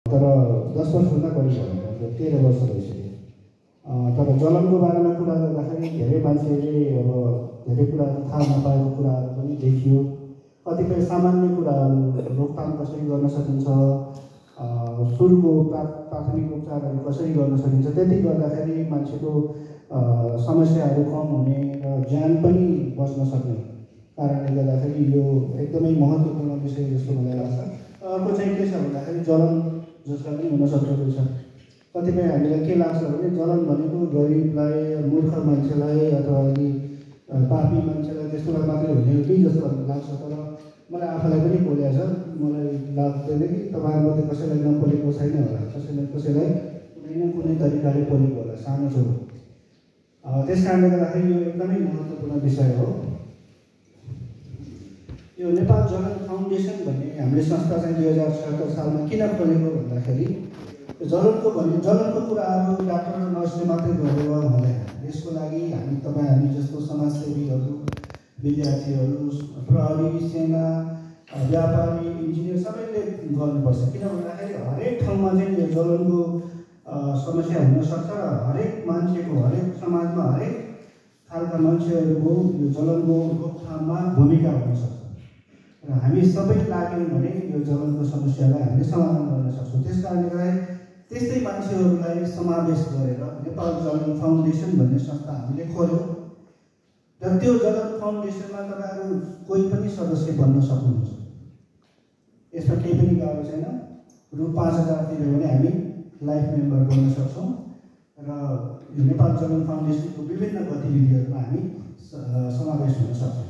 तर 10 वर्षभन्दा बढी भयो, 13 वर्ष भइसक्यो। तर जलनको बारेमा कुरा गर्दाखेरि धेरै मान्छेले अब धेरै कुराहरू थाहा नपाएको कुराहरू पनि देखियो। कतिपय सामान्य कुराहरू रोकथाम कसरी गर्न सकिन्छ, सुरुको प्राथमिक उपचारहरू कसरी गर्न सकिन्छ, त्यति गर्दाखेरि मान्छेको समस्याहरू कम हुने र ज्यान पनि बच्न सक्ने कारणले गर्दाखेरि यो एकदमै महत्त्वपूर्ण विषय जस्तो मलाई लाग्छ। अर्को चाहिँ के छ भन्दाखेरि जलन जसलाई पनि हुन सक्दो छ। कतिपय हामीलाई के लाग्छ भने जलन भनेको गरिबलाई, मूर्ख मान्छेलाई अथवा अलि पापी मान्छेलाई त्यस्तोलाई मात्रै हुने हो कि जस्तो लाग्छ। तर मलाई आफूलाई पनि पोलेको छ। मलाई लाग्दैन कि तपाईँहरूमध्ये कसैलाई नपोलेको छैन होला, कसैलाई कुनै न कुनै तरिकाले पोलेको होला, सानो छोरो। त्यस कारणले गर्दाखेरि यो एकदमै महत्त्वपूर्ण विषय हो। यो नेपाल जलन फाउन्डेसन भन्ने हामीले संस्था चाहिँ 2076 सालमा किन खोलेको भन्दाखेरि जलनको कुराहरू डाक्टर र नर्सले मात्रै गरेर हुँदैन। यसको लागि हामी जस्तो समाजसेवीहरू, विद्यार्थीहरू, प्रहरी, सेना, व्यापारी, इन्जिनियर सबैले गर्नुपर्छ। किन भन्दाखेरि हरेक ठाउँमा चाहिँ यो जलनको समस्या हुनसक्छ र हरेक मान्छेको, हरेक समाजमा हरेक खालका मान्छेहरूको यो जलनको रोकथाममा भूमिका हुनसक्छ र हामी सबै लाग्यौँ भने यो जलनको समस्यालाई हामीले समाधान गर्न सक्छौँ। त्यस कारणले गर्दा त्यस्तै मान्छेहरूलाई समावेश गरेर नेपाल जलन फाउन्डेसन भन्ने संस्था हामीले खोल्यौँ र त्यो जलन फाउन्डेसनमा तपाईँहरू कोही पनि सदस्य बन्न सक्नुहुन्छ। यसमा केही पनि गाह्रो छैन। रु 5000 तिर्यो भने हामी लाइफ मेम्बर बन्न सक्छौँ र यो नेपाल जलन फाउन्डेसनको विभिन्न गतिविधिहरूमा हामी समावेश हुन सक्छौँ।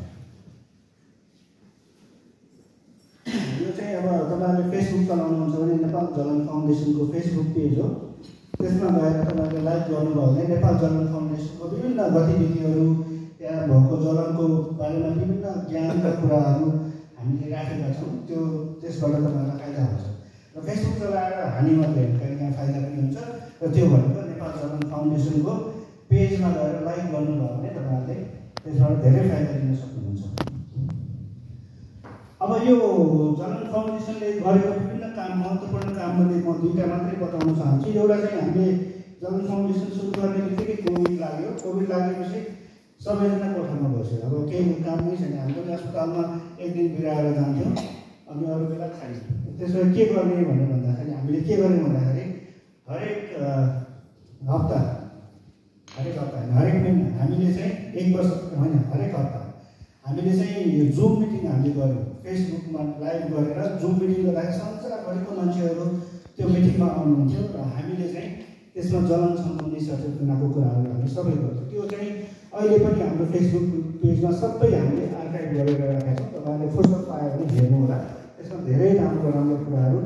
यो चाहिँ अब तपाईँहरूले फेसबुक चलाउनुहुन्छ भने नेपाल जलन फाउन्डेसनको फेसबुक पेज हो। त्यसमा गएर तपाईँहरूले लाइक गर्नुभयो भने नेपाल जलन फाउन्डेसनको विभिन्न गतिविधिहरू, त्यहाँ भएको जलनको बारेमा विभिन्न ज्ञानका कुराहरू हामीले राखेका छौँ। त्यसबाट तपाईँहरूलाई फाइदा हुन्छ र फेसबुक चलाएर हामी मात्रै कहीँ कहाँ फाइदा पनि हुन्छ र त्यो भनेको नेपाल जलन फाउन्डेसनको पेजमा गएर लाइक गर्नुभयो भने तपाईँहरूले त्यसबाट धेरै फाइदा लिन सक्नुहुन्छ। अब यो जलन फाउन्डेसनले गरेको विभिन्न काम, महत्त्वपूर्ण काममध्ये म 2टा मात्रै बताउन चाहन्छु। एउटा चाहिँ हामीले जलन फाउन्डेसन सुरु गर्ने बित्तिकै कोभिड लाग्यो। कोभिड लागेपछि सबैजना कोठामा बस्यो। अब केही काम नै छैन। हाम्रो अस्पतालमा एक दिन बिराएर जान्थ्यौँ, अनि अरू बेला खाइयो। त्यसमा के गर्ने भनेर भन्दाखेरि हामीले के गर्यौँ भन्दाखेरि हरेक हप्ता हरेक महिना हामीले चाहिँ 1 वर्ष होइन, हरेक हप्ता हामीले चाहिँ यो जुम मिटिङ हामीले गऱ्यौँ। फेसबुकमा लाइभ गरेर जुम मिटिङ गर्दाखेरि संसारभरिको मान्छेहरू त्यो मिटिङमा आउनुहुन्थ्यो र हामीले चाहिँ त्यसमा जलन सम्बन्धी सचेतनाको कुराहरू हामी सबै गर्थ्यौँ। त्यो चाहिँ अहिले पनि हाम्रो फेसबुक पेजमा सबै हामीले आर्काइभ गरेर राखेका छौँ। तपाईँहरूले फुर्सद पायो भने हेर्नुहोला। त्यसमा धेरै राम्रो कुराहरू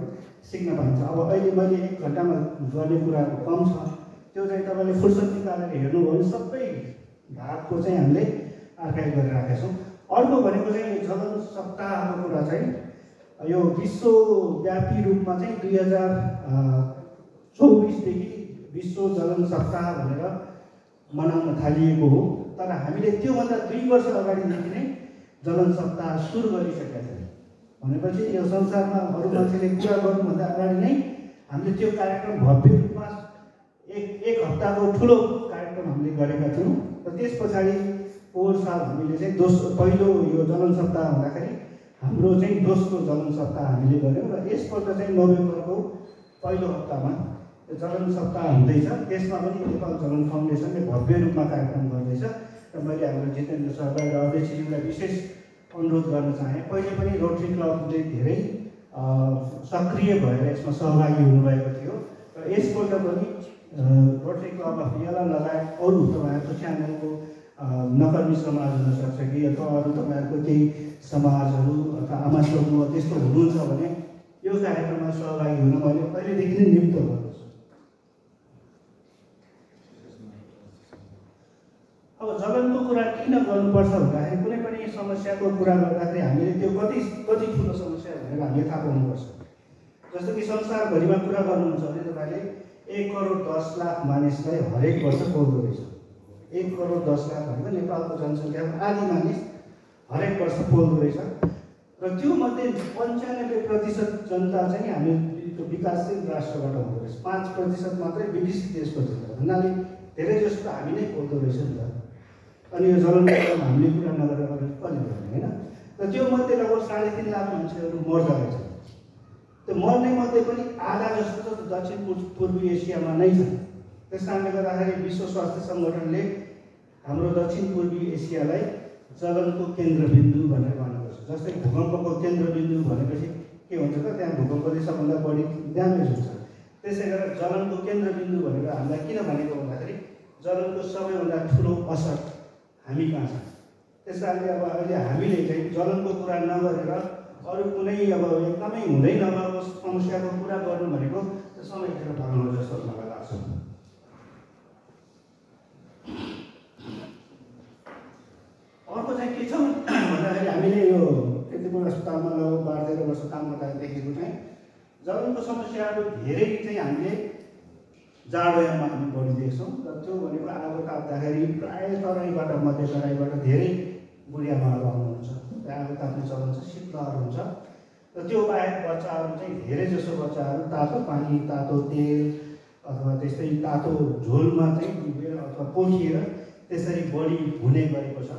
सिक्न पाइन्छ। अब अहिले मैले 1 घन्टामा गर्ने कुराहरू कम छ, त्यो चाहिँ तपाईँले फुर्सद निकालेर हेर्नुभयो भने सबै भागको चाहिँ हामीले आर्काइभ गरेर राखेका छौँ। अर्को भनेको चाहिँ जलन सप्ताहको कुरा चाहिँ यो विश्वव्यापी रूपमा चाहिँ 2024 देखि विश्व जलन सप्ताह भनेर मनाउन थालिएको हो। तर हामीले त्योभन्दा 2 वर्ष अगाडिदेखि नै जलन सप्ताह सुरु गरिसकेका छौँ। भनेपछि यो संसारमा अरू मान्छेले कुरा गर्नुभन्दा अगाडि नै हामीले त्यो कार्यक्रम भव्य रूपमा एक हप्ताको ठुलो कार्यक्रम हामीले गरेका थियौँ र त्यस पछाडि पोहोर साल हामीले चाहिँ पहिलो यो जलन सप्ताह हुँदाखेरि हाम्रो चाहिँ दोस्रो जलन सप्ताह हामीले गऱ्यौँ र यसपल्ट चाहिँ नोभेम्बरको पहिलो हप्तामा जलन सप्ताह हुँदैछ। त्यसमा पनि नेपाल जलन फाउन्डेसनले भव्य रूपमा कार्यक्रम गर्दैछ र मैले हाम्रो जितेन्द्र सरलाई र अध्यक्षज्यूलाई विशेष अनुरोध गर्न चाहेँ। पहिले पनि रोटरी क्लबले धेरै सक्रिय भएर यसमा सहभागी हुनुभएको थियो र यसपल्ट पनि रोटरी क्लब अफ यला लगायत अरू तपाईँहरूको च्यानलको नकर्मी समाज हुनसक्छ कि अथवा अरू तपाईँहरूको केही समाजहरू अथवा आमा समूह त्यस्तो हुनुहुन्छ भने यो कार्यक्रममा सहभागी हुन मैले पहिलेदेखि नै नियुक्त गर्दछु। अब जलनको कुरा किन गर्नुपर्छ भन्दाखेरि कुनै पनि समस्याको कुरा गर्दाखेरि हामीले त्यो कति ठुलो समस्या भनेर हामीले थाहा पाउनुपर्छ। जस्तो कि संसारभरिमा कुरा गर्नुहुन्छ भने तपाईँले 1,10,00,000 मानिसलाई हरेक वर्ष पोल्दो रहेछ। 1,10,00,000 भनेको नेपालको जनसङ्ख्याको आधी मानिस हरेक वर्ष पोल्दो रहेछ र त्यो मध्ये 95% जनता चाहिँ हामी विकासशील राष्ट्रबाट हुँदो रहेछ। 5% मात्रै विकसित देशको थियो। हुनाले धेरै जस्तो हामी नै बोल्दो रहेछ नि त। अनि यो जलवायु हामीले कुरा नगरेर कसले गर्ने होइन। र त्यो मध्ये लगभग 3.5 लाख मान्छेहरू मर्दा रहेछ। त्यो मर्ने मध्ये पनि आधा जस्तो त दक्षिण पूर्वी एसियामा नै छ। त्यस कारणले गर्दाखेरि विश्व स्वास्थ्य सङ्गठनले हाम्रो दक्षिण पूर्वी एसियालाई जलनको केन्द्रबिन्दु भनेर भनेको छ। जस्तै भूकम्पको केन्द्रबिन्दु भनेपछि के हुन्छ त, त्यहाँ भूकम्पले सबभन्दा बढी ड्यामेज हुन्छ। त्यसै गरेर जलनको केन्द्रबिन्दु भनेर हामीलाई किन भनेको भन्दाखेरि जलनको सबैभन्दा ठुलो असर हामी कहाँ छ। त्यस कारणले अब अहिले हामीले चाहिँ जलनको कुरा नगरेर अरू कुनै अब एकदमै हुँदै नगएको समस्याको कुरा गर्नु भनेको समय खेर फलाउनु जस्तो मलाई लाग्छ। अर्को चाहिँ के छ भन्दाखेरि हामीले यो कीर्तिपुर अस्पतालमा लगभग 12-13 वर्ष काम गर्दा देखेको चाहिँ जलनको समस्याहरू धेरै चाहिँ हामीले जाडोयाममा हामी बढी देख्छौँ। र त्यो भनेको आगो ताप्दाखेरि प्रायः तराईबाट मध्य तराईबाट धेरै बुढियामाहरू आउनुहुन्छ। त्यहाँ आगो ताप्ने चलन छ, शीतलहर हुन्छ। र त्यो बाहेक बच्चाहरू चाहिँ धेरै जसो बच्चाहरू तातो पानी, तातो तेल अथवा त्यस्तै तातो झोलमा चाहिँ डुबेर अथवा पोखिएर त्यसरी बढी हुने गरेको छ।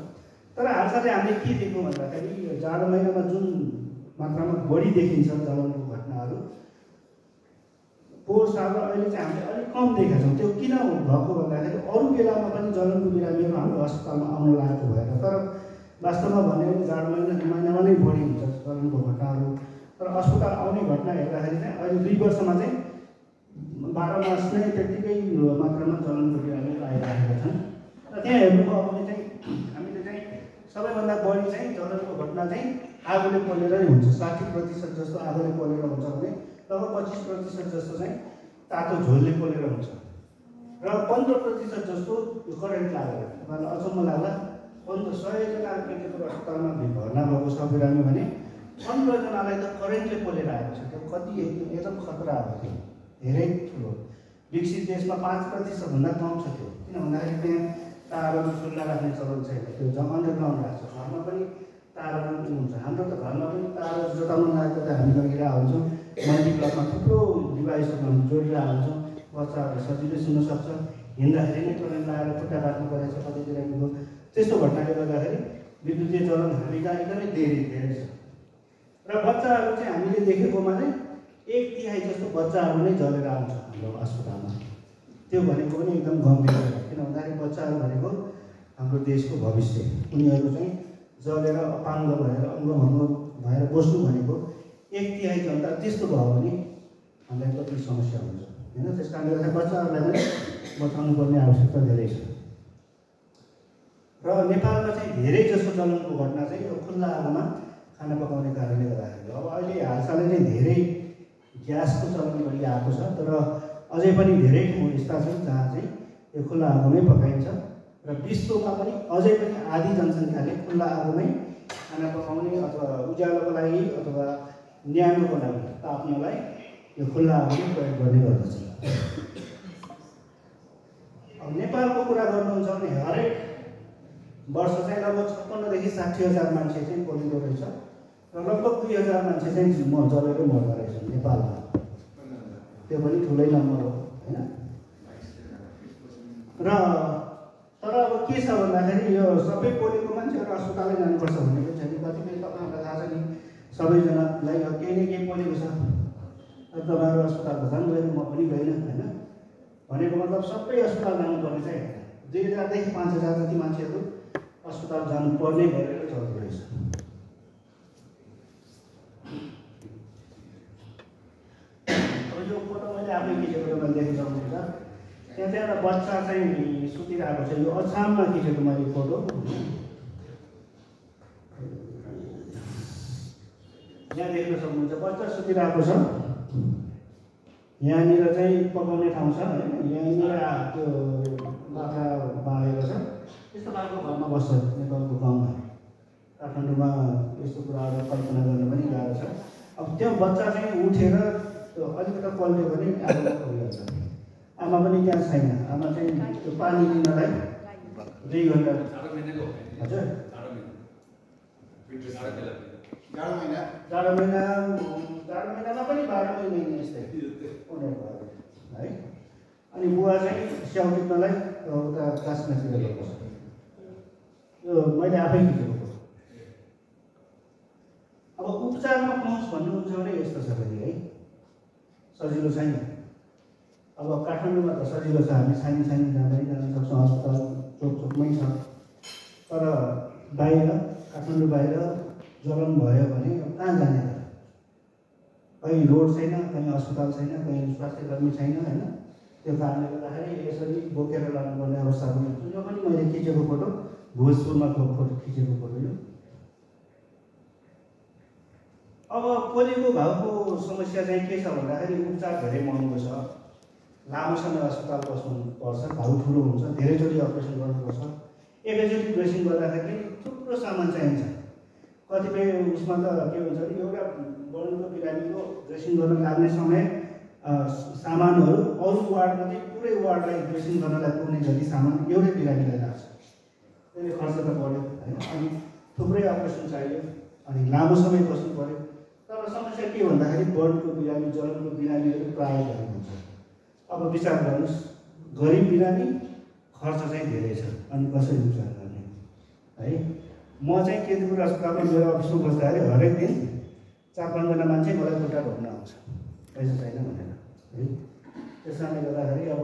तर हालसालै हामीले के देख्यौँ भन्दाखेरि जाडो महिनामा जुन मात्रामा बढी देखिन्छ जलनको घटनाहरू पोहोर साल अहिले चाहिँ हामीले अलिक कम देखेका छौँ। त्यो किन भएको भन्दाखेरि अरू बेलामा पनि जलनको बिरामीहरू हाम्रो अस्पतालमा आउन लागेको भएर, तर वास्तवमा भन्यो भने जाडो महिनामा नै बढी हुन्छ जलनको घटनाहरू। तर अस्पताल आउने घटना हेर्दाखेरि चाहिँ अहिले 2 वर्षमा चाहिँ 12 मास नै त्यत्तिकै मात्रामा जलनको बिरामीहरू आइरहेका छन्। र त्यहाँ हेर्नुभयो भने चाहिँ हामीले चाहिँ सबैभन्दा बढी चाहिँ जलनको घटना चाहिँ आगोले पोलेरै हुन्छ। 60% जस्तो आगोले पोलेर हुन्छ भने लगभग 25% जस्तो चाहिँ तातो झोलले पोलेर हुन्छ। र 15% जस्तो यो करेन्ट लागेर। तपाईँलाई अचम्म लाग्ला, 100 जना कीर्तिपुर अस्पतालमा भर्ना भएको छ बिरामी भने 15 जनालाई त करेन्टले पोलेर आएको छ। त्यो कति एकदम खतरा हो। त्यो धेरै ठुलो। विकसित देशमा 5% भन्दा कम छ त्यो। किन भन्दाखेरि त्यहाँ तारहरू खुल्ला राख्ने चलन छैन। त्यो अन्डरग्राउन्ड राख्छ। घरमा पनि तारहरू हुन्छ। हाम्रो त घरमा पनि तार जोताउन लागेको त हामी लगिरहेको हुन्छौँ। मल्टिप्लकमा थुप्रो डिभाइसहरू हामी जोडिरहेको हुन्छौँ। बच्चाहरू सजिलै सुन्न सक्छ। हिँड्दाखेरि नै करेन्ट लगाएर खुट्टा काट्नु परेछ कतैतिर हिँड्नु। त्यस्तो घटनाले गर्दाखेरि विद्युतीय चलन हामी कहाँ एकदमै धेरै छ। र बच्चाहरू चाहिँ हामीले देखेकोमा चाहिँ 1/3 जस्तो बच्चाहरू नै जलेर आउँछ हाम्रो अस्पतालमा। त्यो भनेको पनि एकदम गम्भीर हो। किन भन्दाखेरि बच्चाहरू भनेको हाम्रो देशको भविष्य। उनीहरू चाहिँ जलेर अपाङ्ग भएर अङ्गभङ्ग भएर बस्नु भनेको 1/3 जनता त्यस्तो भयो भने हामीलाई कति समस्या हुन्छ होइन। त्यस कारणले गर्दा बच्चाहरूलाई पनि बचाउनु पर्ने आवश्यकता धेरै छ। र नेपालमा चाहिँ धेरै जसो जलनको घटना चाहिँ यो खुल्ला आगोमा खाना पकाउने कारणले गर्दाखेरि। अब अहिले हालसालै चाहिँ धेरै ग्यासको चलन बढी आएको छ। तर अझै पनि धेरै ठाउँ यस्ता छन् जहाँ चाहिँ यो खुल्ला आगोमै पकाइन्छ। र विश्वमा पनि अझै पनि आधी जनसङ्ख्याले खुल्ला आगोमै खाना पकाउने अथवा उज्यालोको लागि अथवा न्यानोको लागि ताप्नलाई यो खुल्ला आगोमै प्रयोग गर्ने गर्दछ। अब नेपालको कुरा गर्नुहुन्छ भने हरेक वर्ष चाहिँ लगभग 56 देखि 60 हजार मान्छे चाहिँ पोलिँदो रहेछ। र लगभग 2000 मान्छे चाहिँ जलेरै मर्दो रहेछ नेपालमा। त्यो पनि ठुलै नम्बर हो होइन। र तर अब के छ भन्दाखेरि यो सबै पोलेको मान्छेहरू अस्पतालै जानुपर्छ भन्ने पनि छैन। कतिपय तपाईँहरूलाई थाहा छ नि, सबैजनालाई केही न केही पोलेको छ। तपाईँहरू अस्पताल त जानुभएन, म पनि गएन होइन। भनेको मतलब सबै अस्पताल जानुपर्ने चाहिँ होइन। 2000 देखि 5000 जति मान्छेहरू अस्पताल जानुपर्ने गरेर चल्दो रहेछ। अब यो फोटो मैले आफै खिचेको तपाईँले देख्न सक्नुहुन्छ। त्यहाँ चाहिँ एउटा बच्चा चाहिँ सुतिरहेको छ। यो अछाममा खिचेको मैले फोटो। यहाँ देख्न सक्नुहुन्छ बच्चा सुतिरहेको छ। यहाँनिर चाहिँ पकाउने ठाउँ छ होइन। यहाँनिर त्यो बाख्रा बाँधेको छ। यस्तो खालको घरमा बस्छ नेपालको गाउँमा। काठमाडौँमा यस्तो कुराहरू कल्पना गर्न पनि गाह्रो छ। अब त्यो बच्चा चाहिँ उठेर त्यो अलिकति पल्ट्यो भने आमा परिहाल्छ। आमा पनि त्यहाँ छैन। आमा चाहिँ त्यो पानी लिनलाई 2 घन्टा। हजुर जाडो महिना जाडो महिनामा पनि 12 महिना यस्तै उनीहरूको है। अनि बुवा चाहिँ स्याउ टिप्नलाई उता कास्मातिर गएको छ। यो मैले आफै खिचेको फोटो। अब उपचारमा पहुँच भन्नुहुन्छ भने यस्तो छ फेरि है, सजिलो छैन। अब काठमाडौँमा त सजिलो छ, हामी सानो सानो जाँदै जान सक्छौँ, अस्पताल चोकमै छ। तर बाहिर काठमाडौँ बाहिर जलन भयो भने कहाँ जाने त? कहीँ रोड छैन, कहीँ अस्पताल छैन, कहीँ स्वास्थ्यकर्मी छैन होइन। त्यो कारणले गर्दाखेरि यसरी बोकेर लानुपर्ने अवस्था पनि हुन्छ। यो पनि मैले खिचेको फोटो, भोजपुरमा फोटो खिचेको फोटो यो। अब पोलियोको घाउको समस्या चाहिँ के छ भन्दाखेरि उपचार धेरै महँगो छ, लामो समय अस्पताल बस्नुपर्छ, घाउ ठुलो हुन्छ, धेरैचोटि अपरेसन गर्नुपर्छ। एकैचोटि ड्रेसिङ गर्दाखेरि थुप्रो सामान चाहिन्छ। कतिपय उसमा त के हुन्छ भने एउटा बर्नको बिरामीको ड्रेसिङ गर्न लाग्ने समय सामानहरू अरू वार्डमा चाहिँ पुरै वार्डलाई ड्रेसिङ गर्नलाई पुग्ने जति सामान एउटै बिरामीलाई लाग्छ। त्यसले खर्च त बढ्यो होइन। अनि थुप्रै अपरेसन चाहियो, अनि लामो समय बस्नु पऱ्यो। तर समस्या के भन्दाखेरि बर्नको बिरामी, जलनको बिरामीहरू प्रायः भएको हुन्छ। अब विचार गर्नुहोस्, गरिब बिरामी, खर्च चाहिँ धेरै छ, अनि कसरी उपचार गर्ने है। म चाहिँ केतुपुर अस्पतालमा मेरो अफिसमा बस्दाखेरि हरेक दिन 4-5 जना मान्छे मलाई खुट्टा ढोक्न आउँछ, पैसा छैन भनेर है। त्यस कारणले गर्दाखेरि अब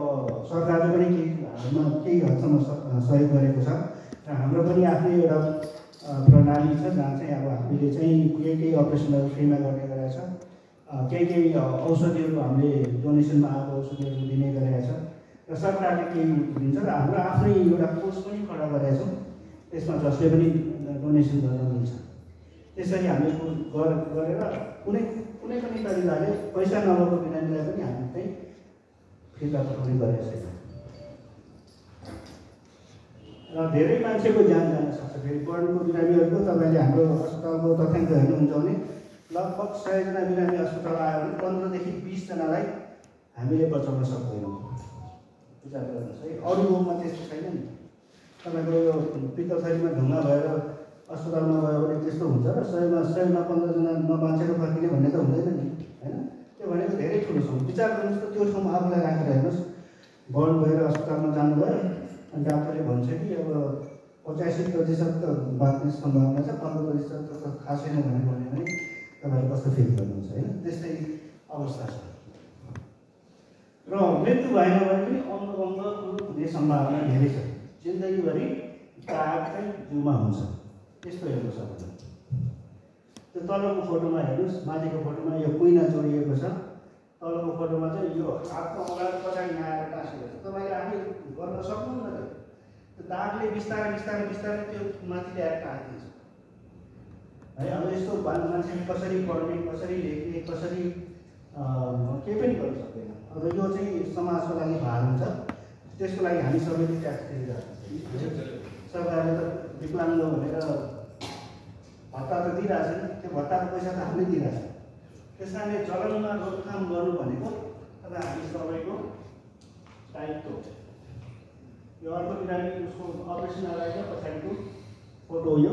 सरकारले पनि केही हदसम्म सहयोग गरेको छ र हाम्रो पनि आफ्नै एउटा प्रणाली छ जहाँ चाहिँ अब हामीले चाहिँ केही अपरेसनहरू फ्रीमा गर्ने गरेको छ। केही औषधिहरू हामीले डोनेसनमा आएको औषधिहरू दिने गरेका छ र सरकारले केही दिन्छ र हाम्रो आफ्नै एउटा कोष पनि खडा गरेका छौँ। त्यसमा जसले पनि डोनेसन गर्न मिल्छ। त्यसरी हामीले गरेर कुनै पनि तरिकाले पैसा नभएको बिरामीलाई पनि हामी चाहिँ फिर्ता पठाउने गरेका छैन र धेरै मान्छेको ज्यान जान सक्छ। फेरि बर्नको बिरामीहरूको तपाईँले हाम्रो अस्पतालको तथ्याङ्क हेर्नुहुन्छ भने लगभग 100 जना बिरामी अस्पताल आयो भने 15 देखि 20 जनालाई हामीले बचाउन सक्दैनौँ। विचार गर्नुहोस् है, अरू गाउँमा त्यस्तो छैन नि। तपाईँको यो पित्तथलीमा ढुङ्गा भएर अस्पतालमा गयो भने त्यस्तो हुन्छ र 100मा 15 जना नबाँचेर फर्किने भन्ने त हुँदैन नि होइन। त्यो भनेको धेरै ठुलो छ। विचार गर्नुहोस् त, त्यो ठाउँमा आफूलाई राखेर हेर्नुहोस्, बर्न भएर अस्पतालमा जानुभयो अनि डाक्टरले भन्छ कि अब 85% त बाँच्ने सम्भावना छ, 15% त थाहा छैन भने तपाईँहरू कस्तो फिल गर्नुहुन्छ होइन। त्यस्तै अवस्था छ र मृत्यु भएन भने पनि अङ्ग हुने सम्भावना धेरै छ। जिन्दगीभरि दाग चाहिँ जिउमा हुन्छ। त्यस्तो हेर्नु सक्दैन। त्यो तलको फोटोमा हेर्नुहोस्, माथिको फोटोमा यो कुइना जोडिएको छ, तलको फोटोमा चाहिँ यो हातमा अगाडि पछाडि आएर टाँसिएको छ। तपाईँले आफै गर्न सक्नुहुन्न। त्यो दागले बिस्तारै बिस्तारै बिस्तारै त्यो माथि ल्याएर टाँसिदिन्छ है। अब यस्तो मान्छेले कसरी पढ्ने, कसरी लेख्ने, कसरी केही पनि गर्न सक्दैन। अब यो चाहिँ समाजको लागि भार हुन्छ। त्यसको लागि हामी सबैले ट्याक्स तिरिरहेको छौँ। सरकारले त विकलाङ्ग भनेर भत्ता त दिइरहेछ नि, त्यो भत्ताको पैसा त हामीले दिइरहेछ। त्यस कारणले जलनमा रोकथाम गर्नु भनेको तपाईँ हामी सबैको दायित्व हो। यो अर्को बिरामी उसको अपरेसन अगाडिको पछाडिको फोटो यो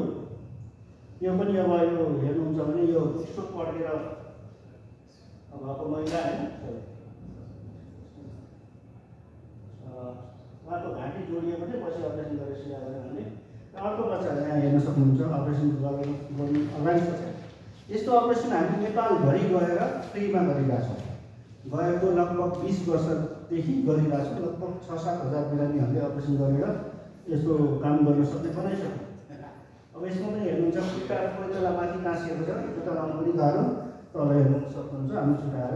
पनि अब यो हेर्नुहुन्छ भने यो स्ट्रोक पड्केर भएको महिला होइन, उहाँको घाँटी जोडिएको थियो, पछि अपरेसन गरेर सिधा गऱ्यो भने अर्को बच्चा यहाँ हेर्न सक्नुहुन्छ अपरेसन गर्नु अगाडि पछाडि। यस्तो अपरेसन हामी नेपालभरि गएर फ्रीमा गरिरहेछौँ। गएको लगभग 20 वर्षदेखि गरिरहेछौँ। लगभग 6-7 हजार बिरामीहरूले अपरेसन गरेर यस्तो काम गर्न सक्ने बनाइसक्यो। अब यसमा पनि हेर्नुहुन्छ खुट्टा कोही बेला माथि टाँसिएको छ, खुट्टा लाउनु पनि गाह्रो। तल हेर्नु सक्नुहुन्छ, हामी छुट्याएर।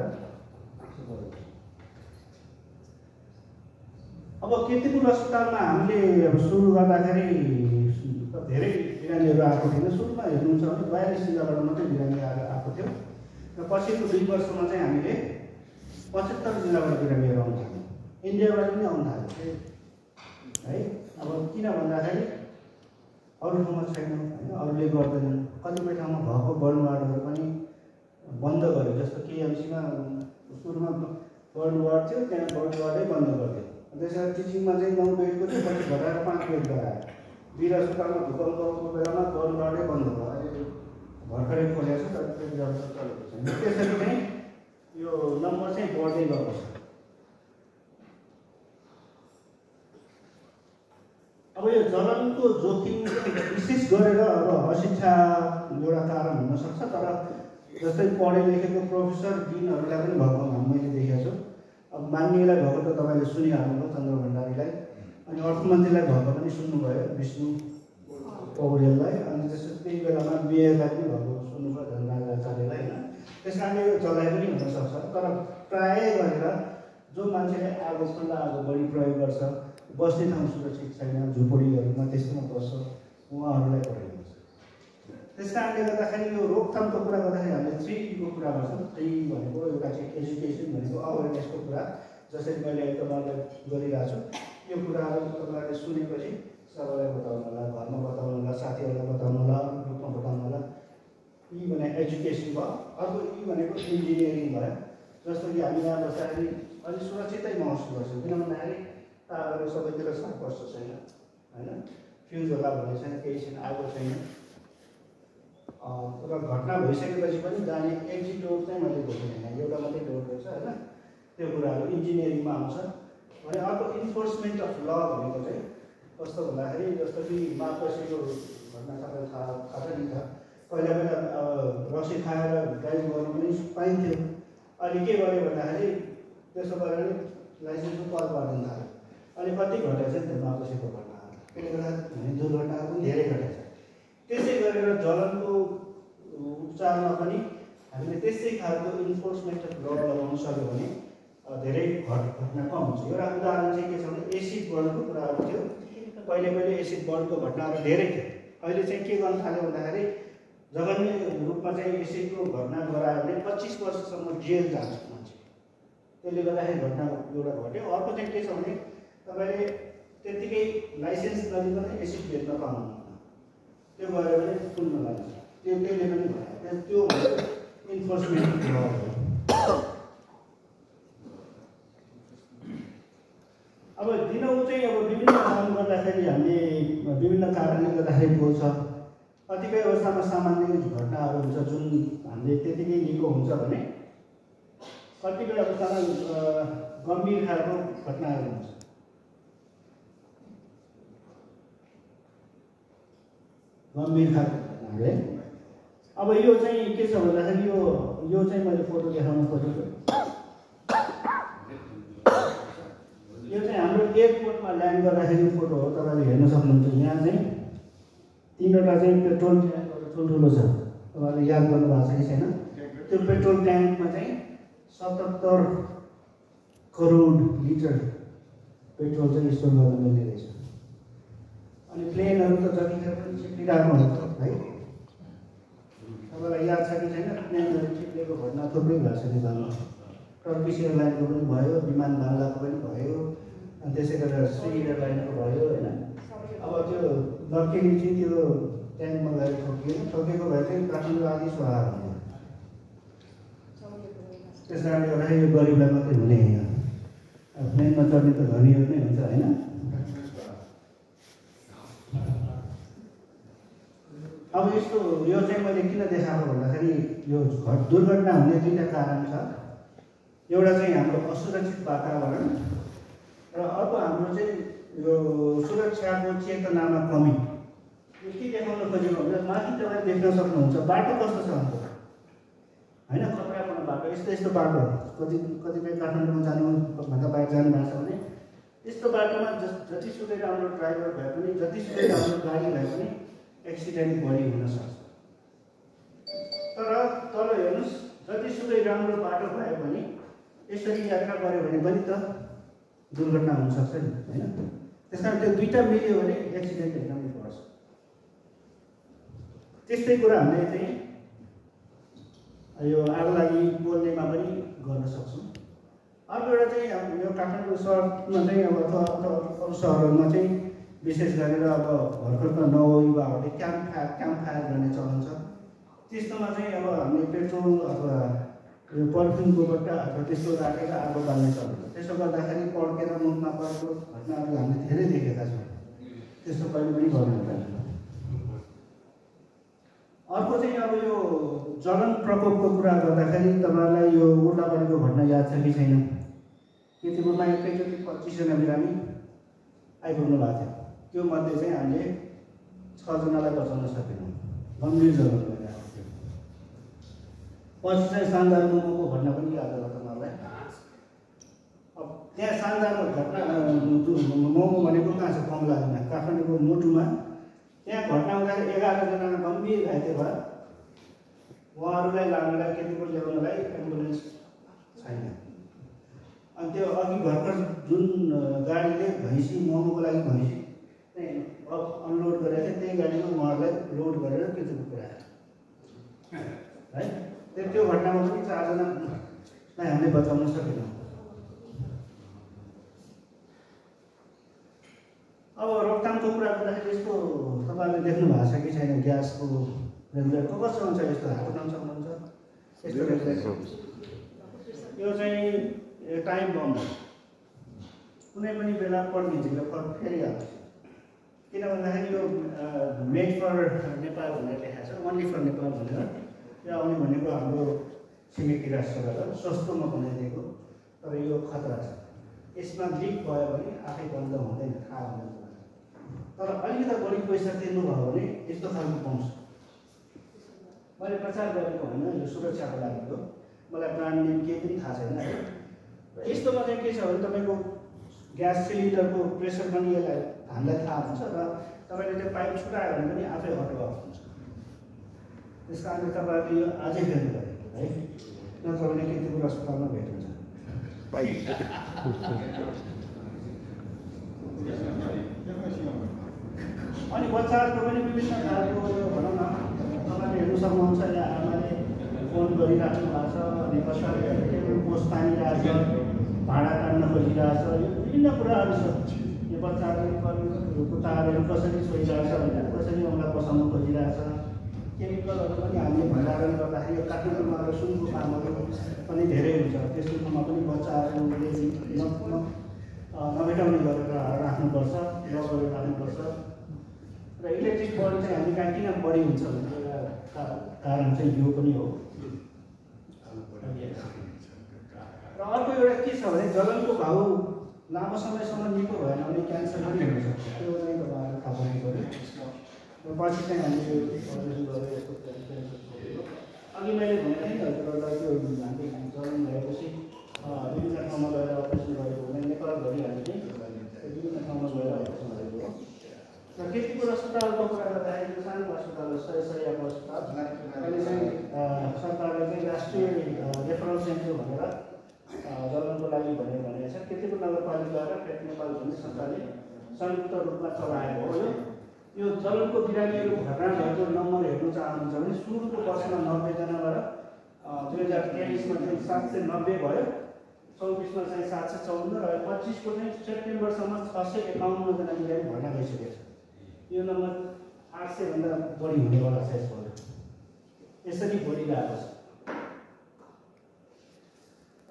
अब केतुपुर अस्पतालमा हामीले अब सुरु गर्दाखेरि धेरै बिरामीहरू आएको थिएन। सुरुमा हेर्नुहुन्छ भने 42 जिल्लाबाट मात्रै बिरामी आएको थियो र पछिल्लो 2 वर्षमा चाहिँ हामीले 75 जिल्लाबाट बिरामीहरू आउनु थाल्यो। इन्डियाबाट पनि आउनु थाल्यो है। अब किन भन्दाखेरि अरू ठाउँमा छैन होइन, अरूले गर्दैनन्। कतिपय ठाउँमा भएको बर्न वार्डहरू पनि बन्द गर्यो। जस्तो केएमसीमा सुरुमा बर्न वार्ड थियो, त्यहाँ बर्न वार्डै बन्द गरिदियो। त्यसरी टिचिङमा चाहिँ 9 बेडको थियो, पछि घटाएर 5 बेड गरायो। वीर अस्पतालमा भूकम्पको बेलामा बर्न वार्डै बन्द भयो। अहिले भर्खरै खोलेको छ तर त्यति जब चलेको छैन। त्यसरी चाहिँ यो नम्बर चाहिँ बढ्दै गएको छ। अब यो जलनको जोखिम विशेष गरेर अब अशिक्षा एउटा कारण हुनसक्छ, तर जस्तै पढे लेखेको प्रोफेसर डिनहरूलाई पनि भएको मैले देखेको छु। अब मान्यलाई भएको त तपाईँले सुनिहाल्नुभयो, चन्द्र भण्डारीलाई, अनि अर्थमन्त्रीलाई भएको पनि सुन्नुभयो, विष्णु पौडेललाई, अनि त्यसपछि त्यही बेलामा मेयरलाई पनि भएको सुन्नुभयो, धनराज आचार्यलाई, होइन। त्यस कारणले यो जलाइ पनि हुनसक्छ, तर प्रायः गरेर जो मान्छेले आगो खण्ड आगो बढी प्रयोग गर्छ, बस्ने ठाउँ सुरक्षित छैन, झुपडीहरूमा त्यस्तोमा बस्छ, उहाँहरूलाई प्रयोग गर्छ। त्यस कारणले गर्दाखेरि यो रोकथामको कुरा गर्दाखेरि हामीले 3 कुरा गर्छौँ। 3 भनेको एउटा चाहिँ एजुकेसन भनेको अवेरनेसको कुरा, जसरी मैले तपाईँलाई गरिरहेको छु। यो कुराहरू तपाईँहरूले सुनेपछि सबैलाई बताउनु होला, घरमा बताउनु होला, साथीहरूलाई बताउनु होला, ग्रुपमा बताउनु होला। यी भने एजुकेसन भयो। अर्को यी भनेको इन्जिनियरिङ भयो। जस्तो कि हामी यहाँ बस्दाखेरि अलिक सुरक्षितै महसुस गर्छौँ, किन भन्दाखेरि तारहरू सबैतिर सर्कस्ट छैन, होइन, फ्युज होला भन्ने छैन, केही छैन, आगो छैन। र घटना भइसकेपछि पनि जाने एक्जिट डोर चाहिँ मैले देखेन, एउटा मात्रै डोर रहेछ, होइन। त्यो कुराहरू इन्जिनियरिङमा आउँछ। अनि अर्को इन्फोर्समेन्ट अफ ल भनेको चाहिँ कस्तो भन्दाखेरि जस्तो कि मार्क्सको घटना सबैलाई थाहा छ नि त। पहिला रक्सी खाएर ड्राइभ गर्नु पनि पाइन्थ्यो। अहिले के गर्यो भन्दाखेरि त्यसो गरेर लाइसेन्सको पद बाँड्न थाल्यो। अनि कति घटेको छ नि त मार्क्सको घटनाहरू, त्यसले गर्दा दुर्घटनाहरू पनि धेरै घटेको छ। त्यसै गरेर जलनको उपचारमा पनि हामीले त्यस्तै खालको इन्फोर्समेन्ट अफ ल लगाउन सक्यो भने धेरै घटना कम हुन्छ। एउटा उदाहरण चाहिँ के छ भने एसिड बर्नको कुराहरू थियो। पहिले एसिड बर्नको घटनाहरू धेरै थियो। अहिले चाहिँ के गर्न थाल्यो भन्दाखेरि जघन्य रूपमा चाहिँ एसिडको घटना गरायो भने 25 वर्षसम्म जेल जान्छ मान्छे। त्यसले गर्दाखेरि घटना एउटा घट्यो। अर्को चाहिँ के छ भने तपाईँले त्यत्तिकै लाइसेन्स नलिकन एसिड बेच्न पाउनुहुन्न, त्यो गऱ्यो भने पुल्न लाग्छ, त्यसले पनि भयो। त्यो इन्फोर्समेन्ट ल हो। अब दिनहुँ चाहिँ अब विभिन्न काम गर्दाखेरि हामीले विभिन्न कारणले गर्दाखेरि बोल्छ। कतिपय अवस्थामा सामान्य घटनाहरू हुन्छ जुन हामीले त्यतिकै लिएको हुन्छ भने कतिपय अवस्थामा गम्भीर खालको घटनाहरू हुन्छ। गम्भीर खालको घटनाहरू है। अब यो चाहिँ के छ भन्दाखेरि यो चाहिँ मैले फोटो देखाउन खोजेको। यो चाहिँ हाम्रो एयरपोर्टमा ल्यान्ड गर्दाखेरि फोटो हो, तपाईँले हेर्न सक्नुहुन्छ। यहाँ चाहिँ 3वटा चाहिँ पेट्रोल ट्याङ्कहरू ठुल्ठुलो छ, तपाईँले याद गर्नुभएको छ कि छैन। त्यो पेट्रोल ट्याङ्कमा चाहिँ 77 करोड लिटर पेट्रोल चाहिँ स्टोर गर्न मिल्ने रहेछ। अनि प्लेनहरू त जतिखेर पनि चिप्लिरहेको हुन्छ है। तपाईँलाई याद छ कि छैन, प्लेनहरू चिप्लेको घटना थुप्रै भएको छ नेपालमा। टर्किस एयरलाइनको पनि भयो, विमान बाङ्लाको पनि भयो, अनि त्यसै गरेर श्री एयरलाइनको भयो, होइन। अब त्यो लक्कीले चाहिँ त्यो ट्याङ्कमा गएर ठोकेको भए चाहिँ काठमाडौँ आदि स्वाहा हुन्थ्यो। त्यस कारणले गर्दाखेरि यो गरिबलाई मात्रै हुने होइन, प्लेनमा चढ्ने त धनीहरू नै हुन्छ, होइन। अब यस्तो यो चाहिँ मैले किन देखाएको भन्दाखेरि यो दुर्घटना हुने 2टा कारण छ। एउटा चाहिँ हाम्रो असुरक्षित वातावरण र अर्को हाम्रो चाहिँ यो सुरक्षाको चेतनामा कमी। यो के देखाउन खोजेको हुन्छ, माथि तपाईँ देख्न सक्नुहुन्छ बाटो कस्तो छ हाम्रो, होइन, खतरापूर्ण बाटो। यस्तो बाटो कतिपय काठमाडौँमा जानुभन्दा बाहिर जानु भएको छ भने यस्तो बाटोमा जतिसुकै राम्रो ड्राइभर भए पनि, जतिसुकै राम्रो गाडी भए पनि एक्सिडेन्ट बढी हुनसक्छ। तर तल हेर्नुहोस्, जतिसुकै राम्रो बाटो भए पनि यसरी यात्रा गऱ्यो भने पनि त दुर्घटना हुनसक्छ नि, होइन। त्यस कारण त्यो 2टा मिल्यो भने एक्सिडेन्ट एकदमै बढ्छ। त्यस्तै कुरा हामीले चाहिँ यो आगलागी बोल्नेमा पनि गर्न सक्छौँ। अर्को एउटा चाहिँ यो काठमाडौँ सहरमा चाहिँ अब अथवा अरू सहरहरूमा चाहिँ विशेष गरेर अब भर्खरका नवयुवाहरूले क्याम्प फायर गर्ने चलन छ। त्यस्तोमा चाहिँ अब हामीले पेट्रोल अथवा यो पर्फ्युमको बट्टा अथवा त्यस्तो राखेर आगो बाल्ने चलन छ। त्यसो गर्दाखेरि पड्केर मुखमा परेको घटनाहरू हामीले धेरै देखेका छौँ। त्यस्तो कहिले पनि गर्नु हुँदैन। अर्को चाहिँ अब यो जलन प्रकोपको कुरा गर्दाखेरि तपाईँहरूलाई यो उर्लापरीको घटना याद छ कि छैन? केतुपुरमा एकैचोटि 25 जना बिरामी आइपुग्नु भएको थियो। त्यो मध्ये चाहिँ हामीले 6 जनालाई बचाउन सकेनौँ, गम्भीर जलन भइरहेको थियो। पछि चाहिँ शानदार मोमोको घटना पनि याद होला तपाईँहरूलाई। अब त्यहाँ शानदारको घटना मोमो भनेको कहाँ छ? कमलामा, काठमाडौँको मुटुमा। त्यहाँ घटना हुँदाखेरि 11 जना गम्भीर घाइते भयो। उहाँहरूलाई लानलाई केतुपुर ल्याउनलाई एम्बुलेन्स छैन। अनि त्यो अघि भर्खर जुन गाडीले भैँसी मोमोको लागि भैँसी अनलोड गरेको थियो, त्यही गाडीमा उहाँहरूलाई लोड गरेर केतुपुर पुऱ्यायो है। त्यो घटनामा पनि 4 जनालाई हामीले बचाउन सकेनौँ। अब रोकथामको कुरा गर्दाखेरि यस्तो तपाईँले देख्नु भएको छ कि छैन? ग्यासको रेगुलेटर कस्तो हुन्छ? यस्तो हाल्न सक्नुहुन्छ यस्तो रेगुलेटर। यो चाहिँ टाइम बम हो, कुनै पनि बेला पड्किन्छ फेरि हाल्छ। किन भन्दाखेरि यो मेड फर नेपाल भनेर लेखाएको छ, ओन्ली फर नेपाल भनेर। यो आउने भनेको हाम्रो छिमेकी राष्ट्रबाट सस्तोमा बनाइदिएको, तर यो खतरा छ। यसमा लिक भयो भने आफै बन्द हुँदैन, थाहा हुँदैन। तर अलिकति बढी पैसा तिर्नुभयो भने यस्तो खालको पाउँछ। मैले प्रचार गरेको होइन, यो सुरक्षाको लागि हो। मलाई ब्रान्ड नेम केही पनि थाहा छैन है। र यस्तोमा चाहिँ के छ भने तपाईँको ग्यास सिलिन्डरको प्रेसर पनि यसलाई हामीलाई थाहा हुन्छ र तपाईँले त्यो पाइप छुटायो भने पनि आफै अटो अफ हुन्छ। त्यस कारणले तपाईँहरूले यो अझै फेर्नु पऱ्यो है, नत्र भने केतुपुर अस्पतालमा भेट हुन्छ। अनि बच्चाहरूको पनि विभिन्न खालको भनौँ न, तपाईँले हेर्नु सक्नुहुन्छ। यहाँ आमाले फोन गरिराख्नु भएको छ, अनि बच्चाले टेबल पोस्ट तानिरहेको छ, भाडा तान्न खोजिरहेको छ, यो विभिन्न कुराहरू छ। यो बच्चाहरूले कुताहरू कसरी छोइरहेको छ भनेर कसरी उनलाई बसाउन खोजिरहेको छ। केमिकलहरू पनि हामीले भण्डारण गर्दाखेरि यो काठमाडौँमा सुनको कामहरू पनि धेरै हुन्छ। त्यस्तो ठाउँमा पनि बच्चाहरूले नभेटाउने गरेर राख्नुपर्छ, लगेर राख्नुपर्छ। र इलेक्ट्रिक बल्ब चाहिँ हामी कहाँ किन बढी हुन्छ भन्ने एउटा कारण चाहिँ यो पनि हो। र अर्को एउटा के छ भने जलनको घाउ लामो समयसम्म निको भएन भने क्यान्सर पनि हुन्छ। त्यो चाहिँ तपाईँहरूले थाहा पाउनु पऱ्यो। र पछि चाहिँ हामीले अपरेसन गरेर यस्तो क्यान्सर। अघि मैले भने नि त त्यो हामीले जलन भएपछि विभिन्न ठाउँमा गएर अपरेसन गरेको भने नेपालभरि हामीले विभिन्न ठाउँमा गएर अपरेसन गरेको हो। र केतुपुर अस्पतालको कुरा गर्दाखेरि सानो अस्पताल हो, 100 शय्याको अस्पताल। अहिले चाहिँ सरकारले चाहिँ राष्ट्रिय रेफरल सेन्टर भनेर जलनको लागि भनेको छ। केतुपुर नगरपालिका र पेट नेपाल भन्ने संस्थाले संयुक्त रूपमा चलाएको हो। यो जलनको बिरामीहरू भर्ना भएको नम्बर हेर्नु चाहनुहुन्छ भने सुरुको वर्षमा 90 जनाबाट 2023मा चाहिँ 790 भयो, 24मा चाहिँ 754 र 25को चाहिँ सेप्टेम्बरसम्म 651 जना बिरामी भर्ना भइसकेको छ। यो नम्बर 800 भन्दा बढी हुनेवाला छ यसबाट। यसरी बढिरहेको छ।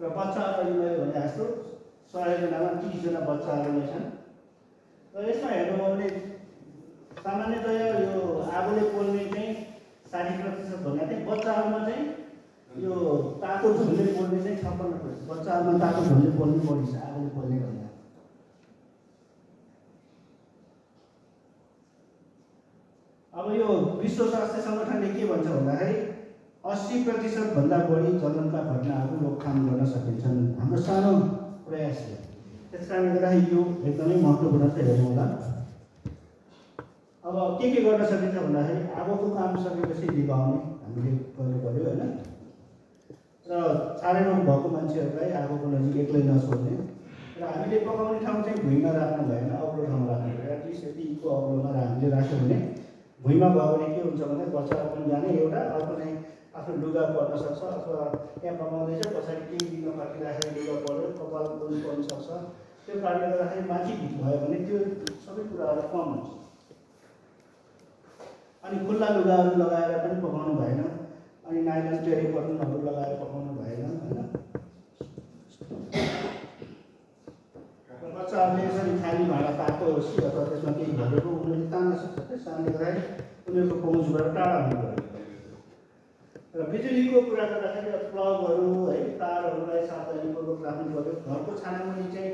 र बच्चाहरू मैले भने जस्तो 100 जनामा 30 जना बच्चाहरू नै छन्। र यसमा हेर्नु हो भने सामान्यतया यो आगोले पोल्ने चाहिँ 60% भन्दा चाहिँ बच्चाहरूमा चाहिँ यो तातो झोलले पोल्ने चाहिँ 56%। बच्चाहरूमा तातो झोलले पोल्ने बढी छ आगोले पोल्ने भन्दा। अब यो विश्व स्वास्थ्य सङ्गठनले के भन्छ भन्दाखेरि 80% भन्दा बढी जलनका घटनाहरू रोकथाम गर्न सकिन्छन् हाम्रो सानो प्रयासले। त्यस कारणले गर्दाखेरि यो एकदमै महत्त्वपूर्ण छ, हेर्नु होला। अब के गर्न सकिन्छ भन्दाखेरि आगोको काम सकेपछि निभाउने हामीले गर्नु पर्यो होइन। र साह्रै रोग भएको मान्छेहरूलाई आगोको नजिक एक्लै नछोड्ने। र हामीले पकाउने ठाउँ चाहिँ भुइँमा राख्नु भएन, अग्लो ठाउँमा राख्नु पऱ्यो। एटलिस्ट यति इको अग्लोमा हामीले राख्यो भने भुइँमा भयो भने के हुन्छ भने बच्चाहरू पनि जाने एउटा, अर्को चाहिँ आफ्नो लुगा पर्न सक्छ, अथवा त्यहाँ पकाउँदैछ पछाडि केही दिन पाकिराखेर लुगा पऱ्यो, कपाल पनि पर्न सक्छ। त्यो कारणले गर्दाखेरि माथि भिड भयो भने त्यो सबै कुराहरू कम हुन्छ। अनि खुल्ला लुगाहरू लगाएर पनि पकाउनु भएन, अनि नाइलन टेरिकटनहरू लगाएर पकाउनु भएन होइन। बच्चाहरूले यसरी खाली भाँडा तातो होस् कि अथवा त्यसमा केही भएको उनीहरूले तान्न सक्छ। त्यस कारणले गर्दाखेरि उनीहरूको पहुँचबाट टाढा हुनु पऱ्यो। र बिजुलीको कुरा गर्दाखेरि प्लगहरू है तारहरूलाई सावधानीपूर्वक राख्नु पर्यो। घरको छानामुनि चाहिँ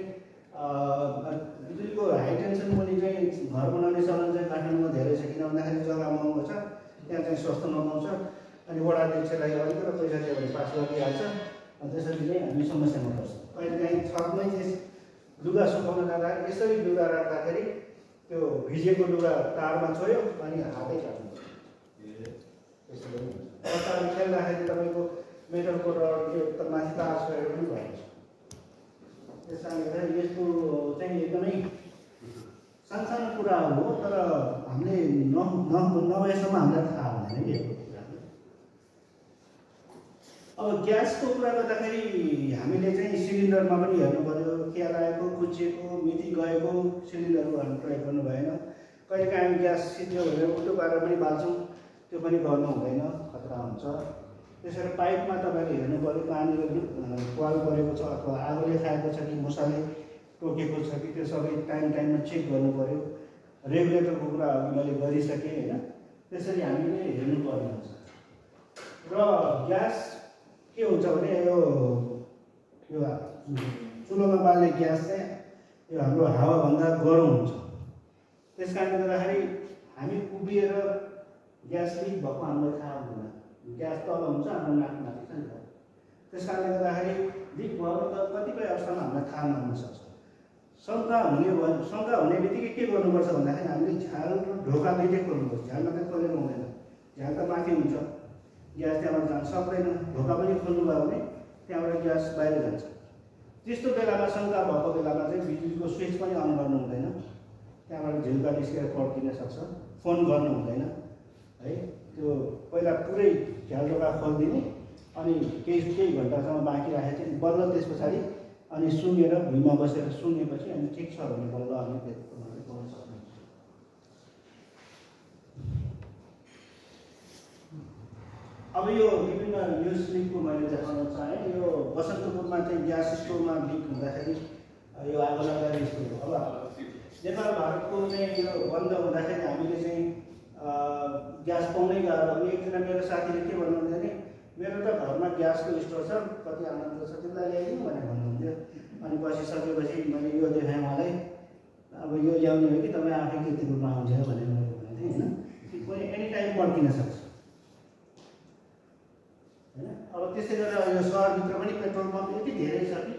बिजुलीको हाई टेन्सन मुनि चाहिँ घर बनाउने चलन चाहिँ काठमाडौँमा धेरै छ, किन भन्दाखेरि जग्गा महँगो छ, त्यहाँ चाहिँ सस्तोमा पाउँछ। अनि वडा अध्यक्षलाई अलिकति पैसा दियो भने पास गरिहाल्छ। अनि त्यसरी नै हामी समस्यामा पर्छौँ। कहिलेकाहीँ छतमै चाहिँ लुगा सुकाउन जाँदा यसरी लुगा राख्दाखेरि त्यो भिजेको लुगा तारमा छोयो अनि हातै काट्नु त्यस्तो पनि हुन्छ। बच्चाहरू खेल्दाखेरि तपाईँको मेटलको रडले त माथि तार छोएर पनि भइन्छ। त्यस कारणले गर्दा यस्तो चाहिँ एकदमै सानसानो कुराहरू हो, तर हामीले नभएसम्म हामीलाई थाहा हुँदैन कि यो कुरा। अब ग्यासको कुरा गर्दाखेरि हामीले चाहिँ सिलिन्डरमा पनि हेर्नु पर्यो, केलाएको कुचिएको मिति गएको सिलिन्डरहरू हामी प्रयोग गर्नु भएन। कहिलेकाहीँ हामी ग्यास सिद्धियो भनेर उल्टो पारेर पनि बाल्छौँ, त्यो पनि गर्नु हुँदैन, खतरा हुन्छ। त्यसरी पाइपमा तपाईँले हेर्नु पर्यो कहाँनिर क्वाल परेको छ अथवा आगोले खाएको छ कि मुसाले टोकेको छ कि त्यो सबै टाइममा चेक गर्नु पर्यो। रेगुलेटरको कुरा अघि मैले गरिसकेँ होइन, त्यसरी हामीले हेर्नुपर्ने हुन्छ। र ग्यास के हुन्छ भने यो चुलोमा बाल्ने ग्यास चाहिँ यो हाम्रो हावाभन्दा गरम हुन्छ। त्यस कारणले गर्दाखेरि हामी उभिएर ग्यास लिक भएको हामीलाई थाहा हुँदैन। ग्यास तल हुन्छ, हाम्रो नाकमाथि छ नि त। त्यस कारणले गर्दाखेरि लिक भयो त कतिपय अवस्थामा हामीलाई थाहा नहुन सक्छ। शङ्का हुने बित्तिकै के गर्नुपर्छ भन्दाखेरि हामीले झ्याल र ढोका दुइटै खोल्नुपर्छ। झ्याल मात्रै खोलेर हुँदैन, झ्याल त माथि हुन्छ, ग्यास त्यहाँबाट जान सक्दैन। ढोका पनि खोल्नुभयो भने त्यहाँबाट ग्यास बाहिर जान्छ। त्यस्तो बेलामा शङ्का भएको बेलामा चाहिँ बिजुलीको स्विच पनि अन गर्नु हुँदैन, त्यहाँबाट झिल्का निस्केर पड्किन सक्छ। फोन गर्नु हुँदैन है। त्यो पहिला पुरै झ्याल ढोका खोलिदिने अनि केही घन्टासम्म बाँकी राखेको चाहिँ बल्ल त्यस पछाडि अनि सुँगेर भुइँमा बसेर सुँगेपछि अनि ठिक छ भने बल्ल अनि त्यसको मात्रै पाउन सक्नुहुन्छ। अब यो विभिन्न न्युज लिकको मैले देखाउन चाहेँ। यो बसन्तपुरमा चाहिँ ग्यास स्टोभमा लिक हुँदाखेरि यो आगो लाग्दा यस्तो हो। अब नेपाल भारतको चाहिँ यो बन्द हुँदाखेरि हामीले चाहिँ ग्यास पाउनै गाह्रो। अनि एकजना मेरो साथीले के भन्नुहुन्थ्यो भने मेरो त घरमा ग्यासको स्टोर छ, कति आनन्द छ, त्यसलाई ल्याइदिउँ भनेर भन्नुहुन्थ्यो। अनि बसिसकेपछि मैले यो देखाएँ उहाँलाई, अब यो ल्याउने हो कि तपाईँ आफै कृति रूपमा आउँछ भनेर मैले भनेको थिएँ होइन। कोही एनी टाइम पड्किन सक्छ होइन। अब त्यसै गरेर यो सहरभित्र पनि पेट्रोल पम्प यति धेरै छ कि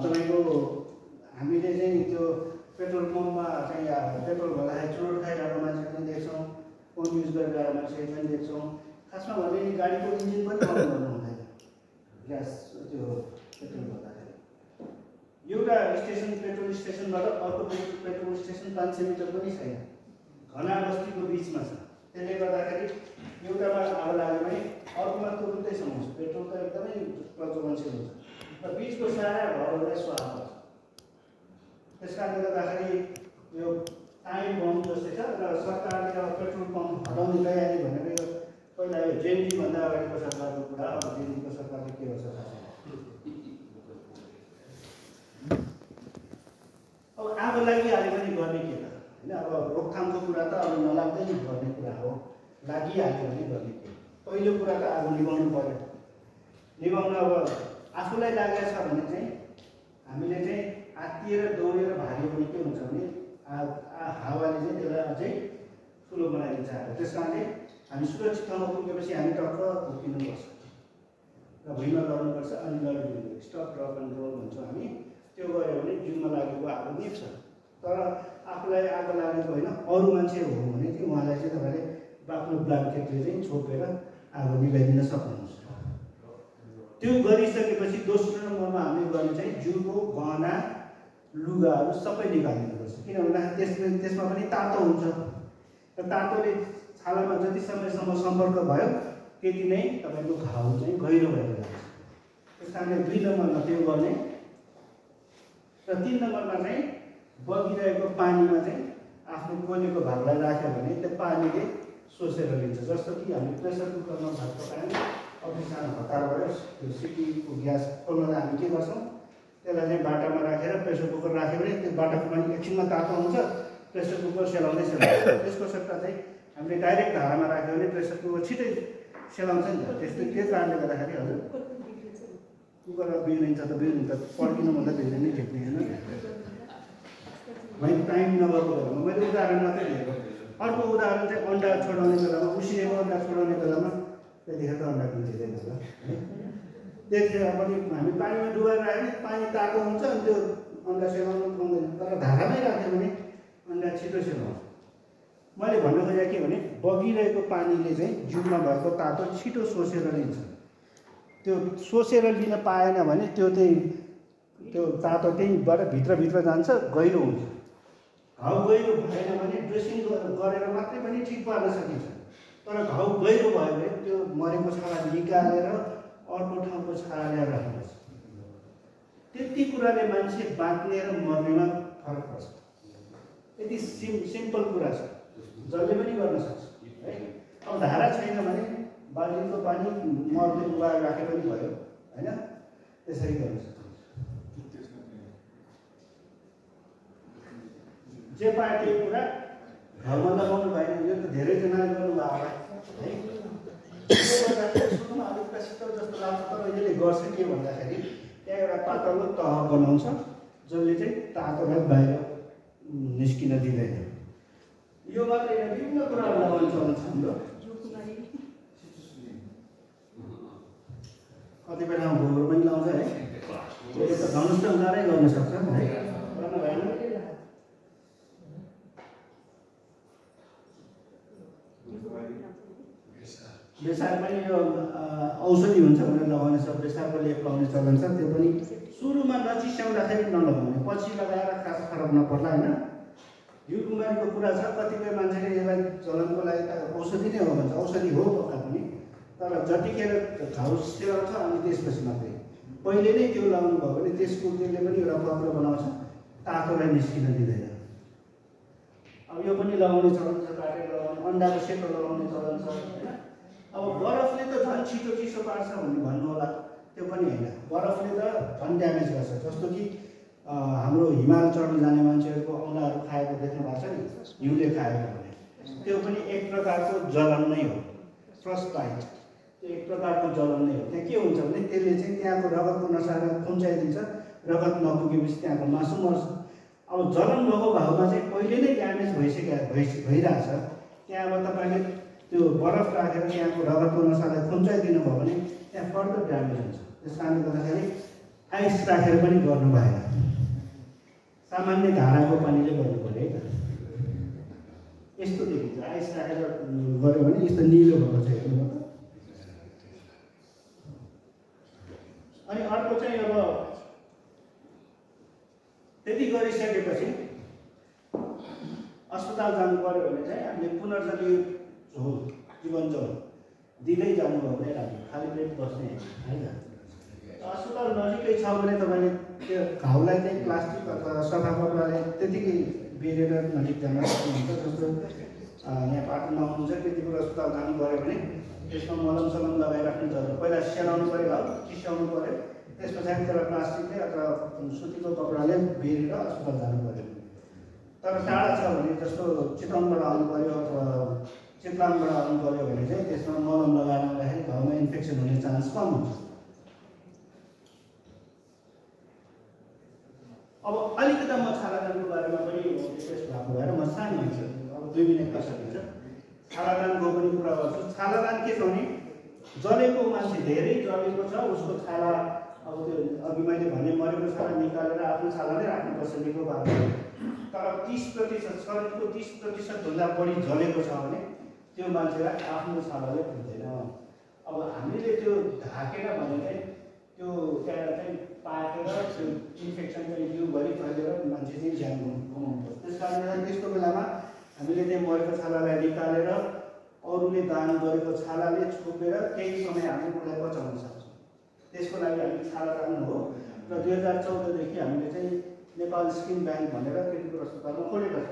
तपाईँको हामीले चाहिँ त्यो पेट्रोल पम्पमा चाहिँ पेट्रोल भन्दाखेरि चुरोट खाइरहेको मान्छे पनि देख्छौँ, फोन युज गरिरहेको मान्छे पनि देख्छौँ। खासमा भने गाडीको इन्जिन पनि अन गर्नु हुँदैन ग्यास त्यो पेट्रोल भन्दाखेरि। एउटा स्टेसन पेट्रोल स्टेसनबाट अर्को पेट्रोल स्टेसन 500 मिटर पनि छैन, घना बस्तीको बिचमा छ। त्यसले गर्दाखेरि एउटामा आगो लाग्यो भने अर्कोमा तुरुन्तै समाउँछ। पेट्रोल त एकदमै प्रचलनशील हुन्छ र बिचको सारा घरहरूलाई स्वाहा पर्छ। त्यस कारणले गर्दाखेरि यो टाइम बम जस्तै छ र सरकारले अब पेट्रोल पम्प हटाउने तयारी भनेर यो पहिला यो जेएनजी भन्दा अगाडिको सरकारको कुरा, अब जेएनजीको सरकारले के गर्छ थाहा छैन। अब आगो लागिहाल्यो भने गर्ने के त होइन। अब रोकथामको कुरा त अब नलाग्दै गर्ने कुरा हो, लागिहाल्यो भने गर्ने के। पहिलो कुरा त आगो निभाउनु पर्यो। निभाउन अब आफूलाई लागेको छ भने चाहिँ हामीले चाहिँ आत्तिएर दौडेर भाग्यो भने के हुन्छ भने हावाले चाहिँ त्यसलाई अझै ठुलो बनाइदिन्छ। त्यस कारणले हामी सुरक्षित ठाउँमा पुगेपछि हामी टक्क उभिनुपर्छ र भुइँमा गर्नुपर्छ अनि लडिदिनु। स्टप ड्रप एन्ड रोल भन्छौँ हामी। त्यो गऱ्यो भने जिउमा लागेको आगो निप्छ। तर आफूलाई आगो लागेको होइन, अरू मान्छे हो भने चाहिँ उहाँलाई चाहिँ तपाईँले आफ्नो ब्ल्याङ्केटले चाहिँ छोपेर आगो निभाइदिन सक्नुहुन्छ। त्यो गरिसकेपछि दोस्रो नम्बरमा हामीले गर्ने चाहिँ जिउको गहना लुगाहरू सबै निकालिदिनुपर्छ। किन भन्दाखेरि त्यसमा पनि तातो हुन्छ र तातोले छालामा जति समयसम्म सम्पर्क भयो त्यति नै तपाईँको घाउ चाहिँ गहिरो भएर जान्छ। त्यस कारणले 2 नम्बरमा त्यो गर्ने र 3 नम्बरमा चाहिँ बगिरहेको पानीमा चाहिँ आफ्नो कोलेको भागलाई राख्यो भने त्यो पानीले सोसेर लिन्छ। जस्तो कि हामी प्रेसर कुकरमा भात पकायौँ, अघि सानो हतार भयो, त्यो सिटीको ग्यास खोल्नलाई हामी के गर्छौँ, त्यसलाई चाहिँ बाटामा राखेर प्रेसर कुकर राख्यो भने त्यो बाटाको पानी एकछिनमा तातो हुन्छ, प्रेसर कुकर सेलाउँदै सेलाउँछ। त्यसको सट्टा चाहिँ हामीले डाइरेक्ट धारामा राख्यो भने प्रेसर कुकर छिटै सेलाउँछ नि त, त्यस्तो त्यो कारणले गर्दाखेरि हजुर कुकरमा बिग्रिन्छ त बिग्रिन्छ, पड्किनुभन्दा बिग्रिनै ठिक नै होइन। मैले टाइम नभएको बेलामा मैले उदाहरण मात्रै दिएको। अर्को उदाहरण चाहिँ अन्डा छोडाउने बेलामा, उसिनेको अन्डा छोडाउने बेलामा त्यतिखेर त अन्डा किन्दिँदैन होला है। त्यतिखेर पनि हामी पानीमा डुबाएर राख्यो, पानी तातो हुन्छ अनि त्यो अन्डा सेलाउनु पाउँदैन। तर धारामै राख्यो भने अन्डा छिटो सेलाउँछ। मैले भन्नु खोजेको के भने बगिरहेको पानीले चाहिँ जिउमा भएको तातो छिटो सोसेर लिन्छ। त्यो सोसेर लिन पाएन भने त्यो तातो त्यहीँबाट भित्रभित्र जान्छ, गहिरो हुन्छ। घाउ गहिरो भएन भने ड्रेसिङ गरेर मात्रै पनि ठिक पार्न सकिन्छ। तर घाउ गहिरो भयो भने त्यो मरेको छाला निकालेर अर्को ठाउँको छाला ल्याएर राख्नुपर्छ। त्यति कुराले मान्छे बाँच्ने र मर्नेमा फरक पर्छ। यति सिम्पल कुरा छ, जसले पनि गर्न सक्छ है। अब धारा छैन भने बाल्टीको पानी मर्ने उबाएर राखे पनि भयो होइन, त्यसरी गर्न सक्छ। जे पाए त्यही कुरा घरमा लगाउनु भएन, यो त धेरैजनाले गर्नुभयो होला है। सुरुमा अलिकता शीतल जस्तो लाग्छ, तर यसले गर्छ के भन्दाखेरि त्यहाँ एउटा पातलो तह बनाउँछ जसले चाहिँ तातोलाई बाहिर निस्किन दिँदैन। यो मात्रै होइन, विभिन्न कुराहरू लगाउनु चलन छ हाम्रो। कतिपय ठाउँ गोबर पनि लाउँछ है, यसले त धनुष गाह्रै गर्न सक्छ है, गर्नु भएन। बेसार पनि यो औषधि हुन्छ भनेर लगाउने छ, बेसारको लेप लगाउने चलन छ। त्यो पनि सुरुमा नचिस्याउँदाखेरि नलगाउने, पछि लगाएर खास फरक नपर्ला होइन। घिउकुमारीको कुरा छ, कतिपय मान्छेले यसलाई चलनको लागि त औषधि नै हो भन्छ। औषधि हो पक्का पनि, तर जतिखेर घाउ सेलाउँछ अनि त्यसपछि मात्रै। पहिले नै त्यो लगाउनु भयो भने त्यसको त्यसले पनि एउटा पत्र बनाउँछ, तातोलाई निस्किन दिँदैन। अब यो पनि लगाउने चलन छ, काटेर लगाउने, अन्डाको सेतो लगाउने चलन छ होइन। अब बरफले त झन् छिटो चिसो पार्छ भन्नु होला, त्यो पनि होइन। बरफले त झन् ड्यामेज गर्छ। जस्तो कि हाम्रो हिमाल चढ्न जाने मान्छेहरूको औँलाहरू खाएको देख्नु भएको छ नि, हिउँले खाएको भने त्यो पनि एक प्रकारको जलन नै हो, फ्रस्ट बाइट। त्यो एक प्रकारको जलन नै हो। त्यहाँ के हुन्छ भने त्यसले चाहिँ त्यहाँको रगतको नसालाई खुम्चाइदिन्छ, रगत नपुगेपछि त्यहाँको मासु मर्छ। अब जलन भएको घाउमा चाहिँ पहिले नै ड्यामेज भइरहेछ, त्यहाँ अब तपाईँले त्यो बरफ राखेर त्यहाँको रगतको नसालाई खुम्चाइदिनु भयो भने त्यहाँ फर्दर ड्यामेज हुन्छ। त्यस कारणले गर्दाखेरि आइस राखेर पनि गर्नु भएन, सामान्य धाराको पानीले गर्नु पर्यो है त। यस्तो देखिन्छ, आइस राखेर गऱ्यो भने यस्तो निलो भएको छ हेर्नु। अनि अर्को चाहिँ अब त्यति गरिसकेपछि अस्पताल जानु पर्यो भने चाहिँ हामीले पुनर्जन्य झोल, जीवन झोल दिँदै जानुभयो भने राम्रो, खाली पेट बस्ने होइन। अस्पताल नजिकै छ भने तपाईँले त्यो घाउलाई चाहिँ प्लास्टिक अथवा सफा कपडाले त्यतिकै बेरेर नजिक जान सक्नुहुन्छ। जस्तो यहाँ पाटनमा आउनुहुन्छ, त्यतिखेर अस्पताल जानु पऱ्यो भने त्यसमा मलम सलम लगाइराख्नु जरुरी। पहिला सेलाउनु पऱ्यो, घाउ चिस्याउनु पऱ्यो, त्यस पछाडि त्यसलाई प्लास्टिकले अथवा सुतीको कपडाले बेरेर अस्पताल जानु पऱ्यो। तर टाढा छ भने जस्तो चितवनबाट आउनु पऱ्यो अथवा चितवनबाट आउनु पऱ्यो भने चाहिँ त्यसमा मलम लगाएर आउँदाखेरि घाउमा इन्फेक्सन हुने चान्स कम हुन्छ। अब अलिकति म छालादानको बारेमा पनि रिक्वेस्ट भएको भएर म सानो हुन्छ, अब 2 मिनटमा सकिन्छ। छालादानको पनि कुरा गर्छु। छालादान के छ भने जलेको मान्छे धेरै जलेको छ, उसको छाला अब त्यो अघि मैले भने मरेको छाला निकालेर आफ्नो छाला नै राख्नुपर्छ निको पारेर। तर 30% शरीरको 30% भन्दा बढी जलेको छ भने त्यो मान्छेलाई आफ्नो छालाले पुग्दैन। अब हामीले त्यो ढाकेर भने त्यो त्यहाँ चाहिँ पाकेर त्यो इन्फेक्सन चाहिँ जिउभरि फैलेर मान्छे चाहिँ ज्यान गुमाउनुपर्छ। त्यस कारणले त्यस्तो बेलामा हामीले चाहिँ मरेको छालालाई निकालेर अरूले दान गरेको छालाले छोपेर केही समय हामी उसलाई बचाउन सक्छौँ। त्यसको लागि हामी छालादान हो र 2014 देखि हामीले चाहिँ नेपाल स्किन ब्याङ्क भनेर केटीपुर अस्पतालमा खोलेको छ।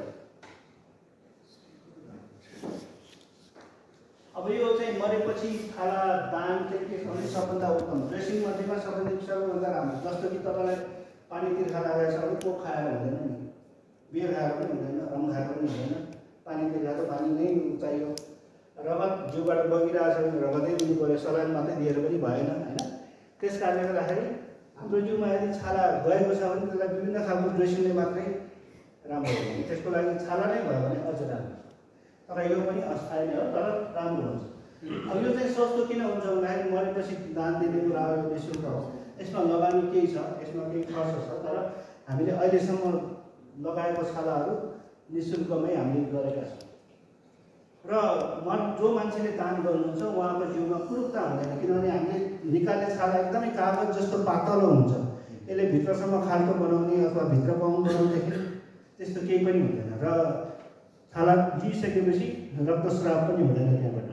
अब यो चाहिँ मरेपछि छाला दान चाहिँ के छ भने सबभन्दा उत्तम, ड्रेसिङ मध्येमा सबभन्दा राम्रो। जस्तो कि तपाईँलाई पानी तिर्खा लागेको छ भने कोक खाएर हुँदैन नि, बियर खाएर पनि हुँदैन, रम खाएर पनि हुँदैन, पानी तिर्खाको पानी नै चाहियो। रगत जिउबाट बगिरहेछ भने रगतै दिनु पऱ्यो, सलाइन मात्रै दिएर पनि भएन होइन। त्यस कारणले गर्दाखेरि हाम्रो जिउमा यदि छाला गएको छ भने त्यसलाई विभिन्न खालको ड्रेसिङले मात्रै राम्रो हुन्छ। त्यसको लागि छाला नै भयो भने अझ राम्रो, तर यो पनि अस्थायी नै हो, तर राम्रो हुन्छ। अब यो चाहिँ सस्तो किन हुन्छ भन्दाखेरि मरेपछि दान दिने कुरा हो, निःशुल्क हो, यसमा लगानी केही छ, यसमा केही खर्च छ, तर हामीले अहिलेसम्म लगाएको छालाहरू निःशुल्कमै हामीले गरेका छौँ। र जो मान्छेले दान गर्नुहुन्छ उहाँको जिउमा कुरूपता हुँदैन, किनभने हामीले निकाल्ने छाला एकदमै कागज जस्तो पातलो हुन्छ, यसले भित्रसम्म खाल्टो बनाउने अथवा भित्र पाउनु बनाउँदाखेरि त्यस्तो केही पनि हुँदैन। र छाला दिइसकेपछि रक्तस्राव पनि हुँदैन त्यहाँबाट।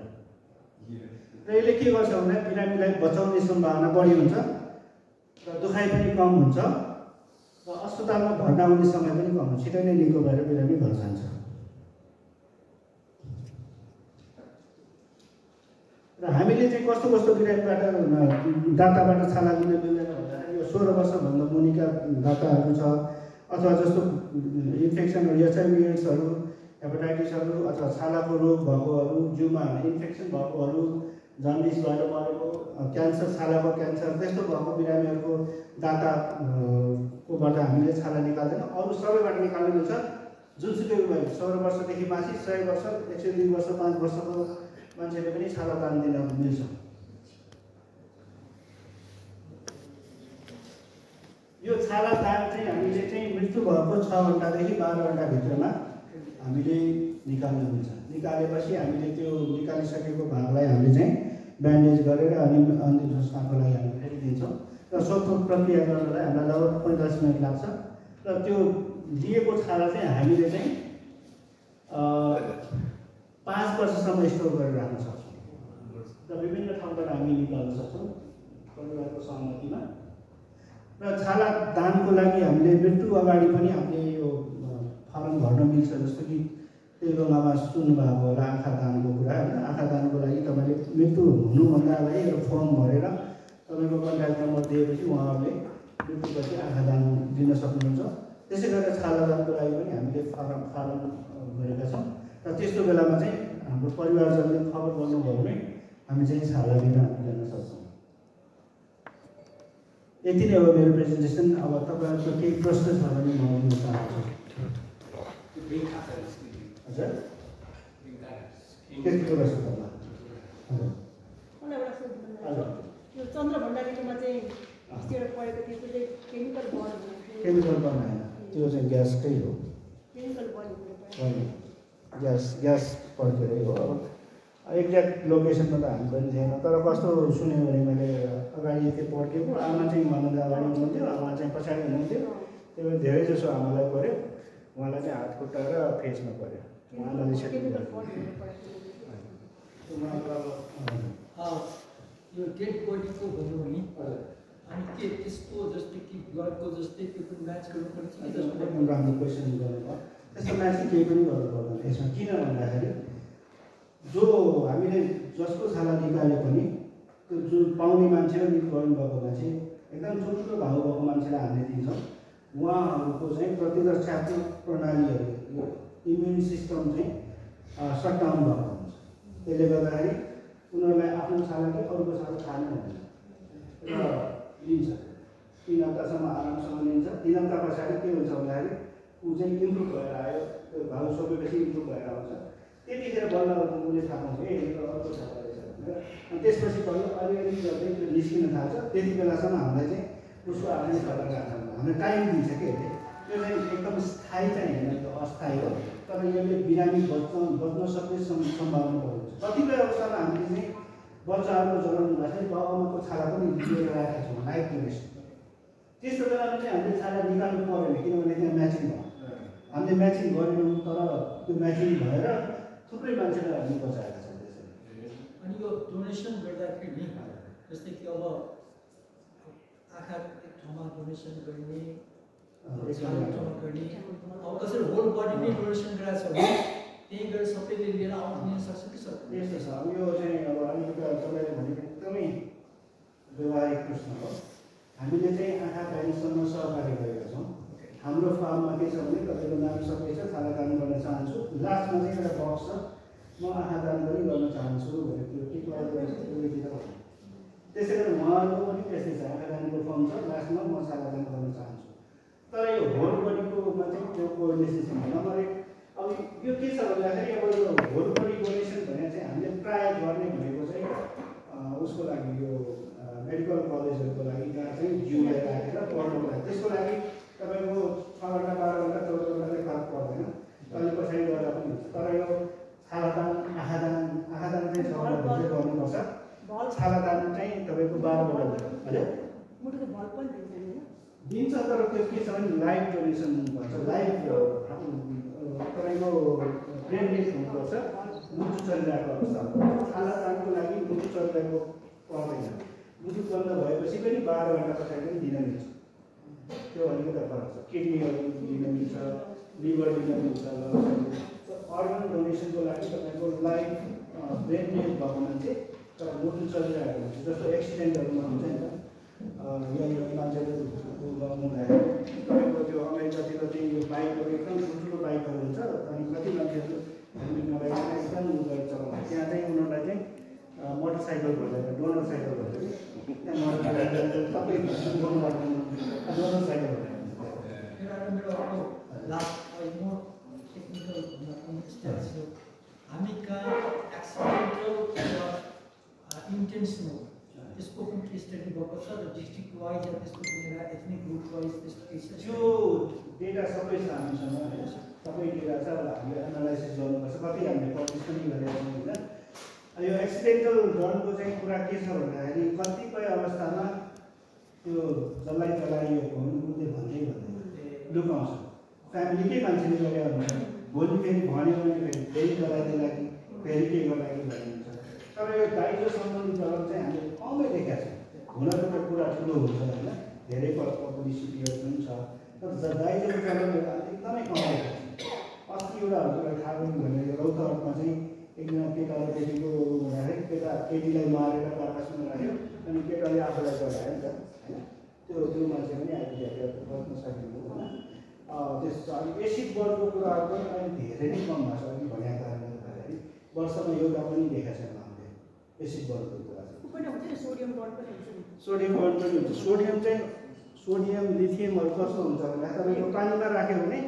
र यसले के गर्छ भने बिरामीलाई बचाउने सम्भावना बढी हुन्छ र दुखाइ पनि कम हुन्छ र अस्पतालमा भर्ना हुने समय पनि कम हुन्छ, छिटै नै निको भएर बिरामी घर जान्छ। र हामीले चाहिँ कस्तो कस्तो बिरामीबाट दाताबाट छाला लिन मिल्दैन भन्दाखेरि यो 16 वर्षभन्दा मुनिका दाताहरू छ, अथवा जस्तो इन्फेक्सनहरू, एचआइभी एड्सहरू, हेपाटाइटिसहरू, अथवा छालाको रोग भएकोहरू, जिउमा इन्फेक्सन भएकोहरू, जन्डिस भएर मरेको, क्यान्सर, छालाको क्यान्सर त्यस्तो भएको बिरामीहरूको दाताकोबाट हामीले छाला निकाल्दैन। अरू सबैबाट निकाल्नु मिल्छ, जुनसुकै भयो। 16 वर्षदेखि माथि 100 वर्ष, 102 वर्ष, 5 वर्षको मान्छेले पनि छाला दान दिन मिल्छ। यो छाला दान चाहिँ हामीले चाहिँ मृत्यु भएको 6 घन्टादेखि 12 घन्टाभित्रमा हामीले निकाल्नु मिल्छ। निकालेपछि हामीले त्यो निकालिसकेको भागलाई हामीले चाहिँ ब्यान्डेज गरेर अनि अन्तिम संस्कारको लागि हामी फेरि दिन्छौँ। र सबको प्रक्रिया गर्नलाई हामीलाई लगभग 45 मिनट लाग्छ। र त्यो दिएको छाला चाहिँ हामीले चाहिँ 5 वर्षसम्म स्टोर गरेर राख्न सक्छौँ र विभिन्न ठाउँबाट हामी निकाल्न सक्छौँ परिवारको सहमतिमा। र छाला दानको लागि हामीले मृत्यु अगाडि पनि हामीले यो फर्म भर्न मिल्छ। जस्तो कि त्यही बेलामा सुन्नुभएको होला आँखा दानको कुरा होइन। आँखा दानको लागि तपाईँले मृत्यु हुनुभन्दा अगाडि एउटा फर्म भरेर तपाईँको कन्ट्याक्ट नम्बर दिएपछि उहाँहरूले मृत्युपछि आँखा दान दिन सक्नुहुन्छ। त्यसै गरेर छाला दानको लागि पनि हामीले फारम गरेका छौँ। र त्यस्तो बेलामा चाहिँ हाम्रो परिवारजनले खबर गर्नुभयो भने हामी चाहिँ छाला दिन सक्छौँ। यति नै हो मेरो प्रेजेन्टेसन। अब तपाईँहरूको केही प्रश्न छ भने म लिन चाहन्छु। हजुर के प्रश्न होला? यो चन्द्र भण्डारीकोमा चाहिँ हिस्ट्रीबाट पढेको थियो, त्यो चाहिँ केमिकल बर्न केमिकल बर्न होइन, त्यो चाहिँ ग्यासकै हो। केमिकल बर्न ग्यास पड्केरै हो। अब एक्ज्याक्ट लोकेसनमा त हामी पनि थिएन, तर कस्तो सुन्यो भने मैले अगाडि त्यो पड्केको आमा चाहिँ मभन्दा अगाडि हुनुहुन्थ्यो, आमा चाहिँ पछाडि हुनुहुन्थ्यो। त्यो धेरै जसो आमालाई पऱ्यो, उहाँलाई चाहिँ हात खुट्टा र फेसमा पऱ्यो। उहाँलाई यो डेड बडीको भन्नु भने अनि के त्यसको जस्तै कि ब्लडको जस्तै त्यो पनि म्याच गर्नुपर्छ? एकदम राम्रो क्वेसन गर्नुभयो। त्यस्तो म्याच केही पनि गर्नु पर्दैन यसमा। किन भन्दाखेरि जो हामीले जसको छाला निकाले पनि त्यो जुन पाउने मान्छे र मृत्यु गर्नुभएको मान्छे एकदम ठुल्ठुलो घाउ भएको मान्छेलाई हामीले दिन्छौँ। उहाँहरूको चाहिँ प्रतिरक्षात्मक प्रणालीहरू, इम्युन सिस्टम चाहिँ सटडाउन भएको हुन्छ। त्यसले गर्दाखेरि उनीहरूलाई आफ्नो छाला कि अरूको छाला खानु हुँदैन र लिन्छ। 3 हप्तासम्म आरामसँग लिन्छ। 3 हप्ता पछाडि के हुन्छ भन्दाखेरि ऊ चाहिँ इम्प्रुभ भएर आयो, त्यो घाउ सकेपछि इम्प्रुभ भएर आउँछ। त्यतिखेर बल्ल उसले थाहा पाउँछ ए यो अर्को छाला रहेछ भनेर। अनि त्यसपछि बल्ल अलिअलि गर्दै त्यो निस्किन थाल्छ। त्यति बेलासम्म हामीलाई चाहिँ उसको आफ्नै छाला राख्छ, हामीले टाइम दिन्छ कि यसले। त्यो चाहिँ एकदम स्थायी चाहिँ होइन, त्यो अस्थायी हो। तर यसले बिरामी बच्न सक्ने सम्भावना बढी हुन्छ। कतिपय अवस्थामा हामीले चाहिँ बच्चाहरूको जन्म हुँदाखेरि बाबुआमाको छाला पनि लिएर राखेका छौँ लाइफ ड्युरेसन। त्यस्तो बेलामा चाहिँ हामीले छाला निकाल्नु परेन, किनभने त्यहाँ म्याचिङ भयो। हामीले म्याचिङ गरेनौँ, तर त्यो म्याचिङ भएर थुप्रै मान्छेलाई हामीले बचाएका छौँ त्यसरी। अनि यो डोनेसन गर्दाखेरि जस्तै कि अब आँखा एक ठाउँमा डोनेसन गर्ने, ठाउँमा गर्ने, अब कसरी होल बडी नै डोनेसन गराएको छ भने त्यही गएर सबैले लिएर आउनु सक्छ कि सक्दैन? यस्तो छ। अब यो चाहिँ अब अलिकति तपाईँले भनेको एकदमै व्यवहारिक प्रश्न हो। हामीले चाहिँ आँखा ब्याङ्कसँग सहकारी गरेका छौँ। हाम्रो फार्ममा के छ भने तपाईँको नाम सबै छ, छाला दान गर्न चाहन्छु। लास्टमा चाहिँ एउटा बक्स छ, म आँखा दान पनि गर्न चाहन्छु भनेर त्यो टिकलाई त्यसै गरी उहाँहरूको पनि त्यस्तै छ, आँखा दानको फर्म छ, लास्टमा म छाला दान गर्न चाहन्छु। तर यो होल बडीकोमा चाहिँ त्यो कोअर्डिनेसन छैन। नम्बर 1 अब यो के छ भन्दाखेरि अब यो होल बडी डोनेसन भने चाहिँ हामीले प्रायः गर्ने भनेको चाहिँ उसको लागि यो मेडिकल कलेजहरूको लागि जहाँ चाहिँ जिउलाई राखेर पढ्नुको लागि, त्यसको लागि तपाईँको 6 घन्टा 12 घन्टा 14 घन्टा चाहिँ फरक पर्दैन, अहिले पछाडि गर्दा पनि हुन्छ। तर यो छालादान आँखादान चाहिँ 6 घन्टा गर्नुपर्छ, छालादान चाहिँ तपाईँको 12 घन्टा हजुर मुटुको भल पनि दिन्छ। तर त्यो के छ भने लाइभ डोनेसन भन्छ, लाइभ तपाईँको ब्रेन डेड हुनुपर्छ, मुटु चलिरहेको अवस्थामा। छालादानको लागि मुटु चलिरहेको पर्दैन, मुटु बन्द भएपछि पनि 12 घन्टा पछाडि पनि दिन मिल्छ। त्यो अलिकति फरक छ। किडनीहरू दिन मिल्छ, लिभर दिन मिल्छ। अर्गन डोनेसनको लागि तपाईँको लाइभ ब्रेन डेड भएको मान्छे तर मुटु चलिरहेको हुन्छ, जस्तो एक्सिडेन्टहरूमा हुन्छ नि त, यहाँ मान्छेहरू गर्नुहुँदाखेरि तपाईँको त्यो अमेरिकातिर चाहिँ यो बाइकहरू एकदम ठुल्ठुलो बाइकहरू हुन्छ, अनि कति मान्छेहरू हेलमेट नलाइकन एकदम उनीहरू चलाउँछ, त्यहाँ चाहिँ उनीहरूलाई चाहिँ मोटरसाइकल भन्छ, डोनर साइकल भन्छ कि त्यहाँ सबै डोनर साइकल भन्छ। हामी कहाँ एक्सिडेन्टल इन्टेन्सनल त्यसको पनि स्टडी भएको छ र डिस्ट्रिक्ट वाइज या त्यसको कुनै एथनिक ग्रुप वाइज त्यस्तो केही छ? त्यो डेटा सबै छ हामीसँग, सबै डेटा छ। अब हामीले एनालाइसिस गर्नुपर्छ, कति हामीले पब्लिस पनि गरेका छौँ होइन। यो एक्सिडेन्टल डनको चाहिँ कुरा के छ भन्दाखेरि कतिपय अवस्थामा त्यो जसलाई चलाइयो भने उसले भन्दै लुकाउँछ, फ्यामिलीकै मान्छेले गरेर हुन्छ, भोलि फेरि भन्यो भने फेरि गराइदिएला कि फेरि के गर्ला कि भन्ने हुन्छ। तर यो दाइजो सम्बन्धी चलन चाहिँ हामीले कमै देखाएको छ। हुन त कुरा ठुलो हुन्छ होइन, धेरै पब्लिसिटीहरू पनि छ, तर दाइजोको चलन एकदमै कम देखाएको छ। अस्ति एउटा हजुरलाई थाहा पनि भने रौतहटमा चाहिँ एकजना केटाले केटीको हुँदाखेरि केटीलाई मारेर बाकसमा राख्यो, अनि केटाले आफूलाई चलायो नि त होइन। त्यो मान्छे पनि आइपुगेको बच्न सकिएको होइन। त्यस अलिक एसिड बढ्नुको कुराहरू पनि अहिले धेरै नै कम भएको छ। अघि भनेको कारणले गर्दाखेरि वर्षमा एउटा पनि देखाएको छैन हामीले एसिड बढ्नुको कुरा चाहिँ। सोडियम बर्न पनि हुन्छ। सोडियम बर्न पनि हुन्छ। सोडियम लिथियमहरू कस्तो हुन्छ भने तपाईँको पानीमा राख्यो भने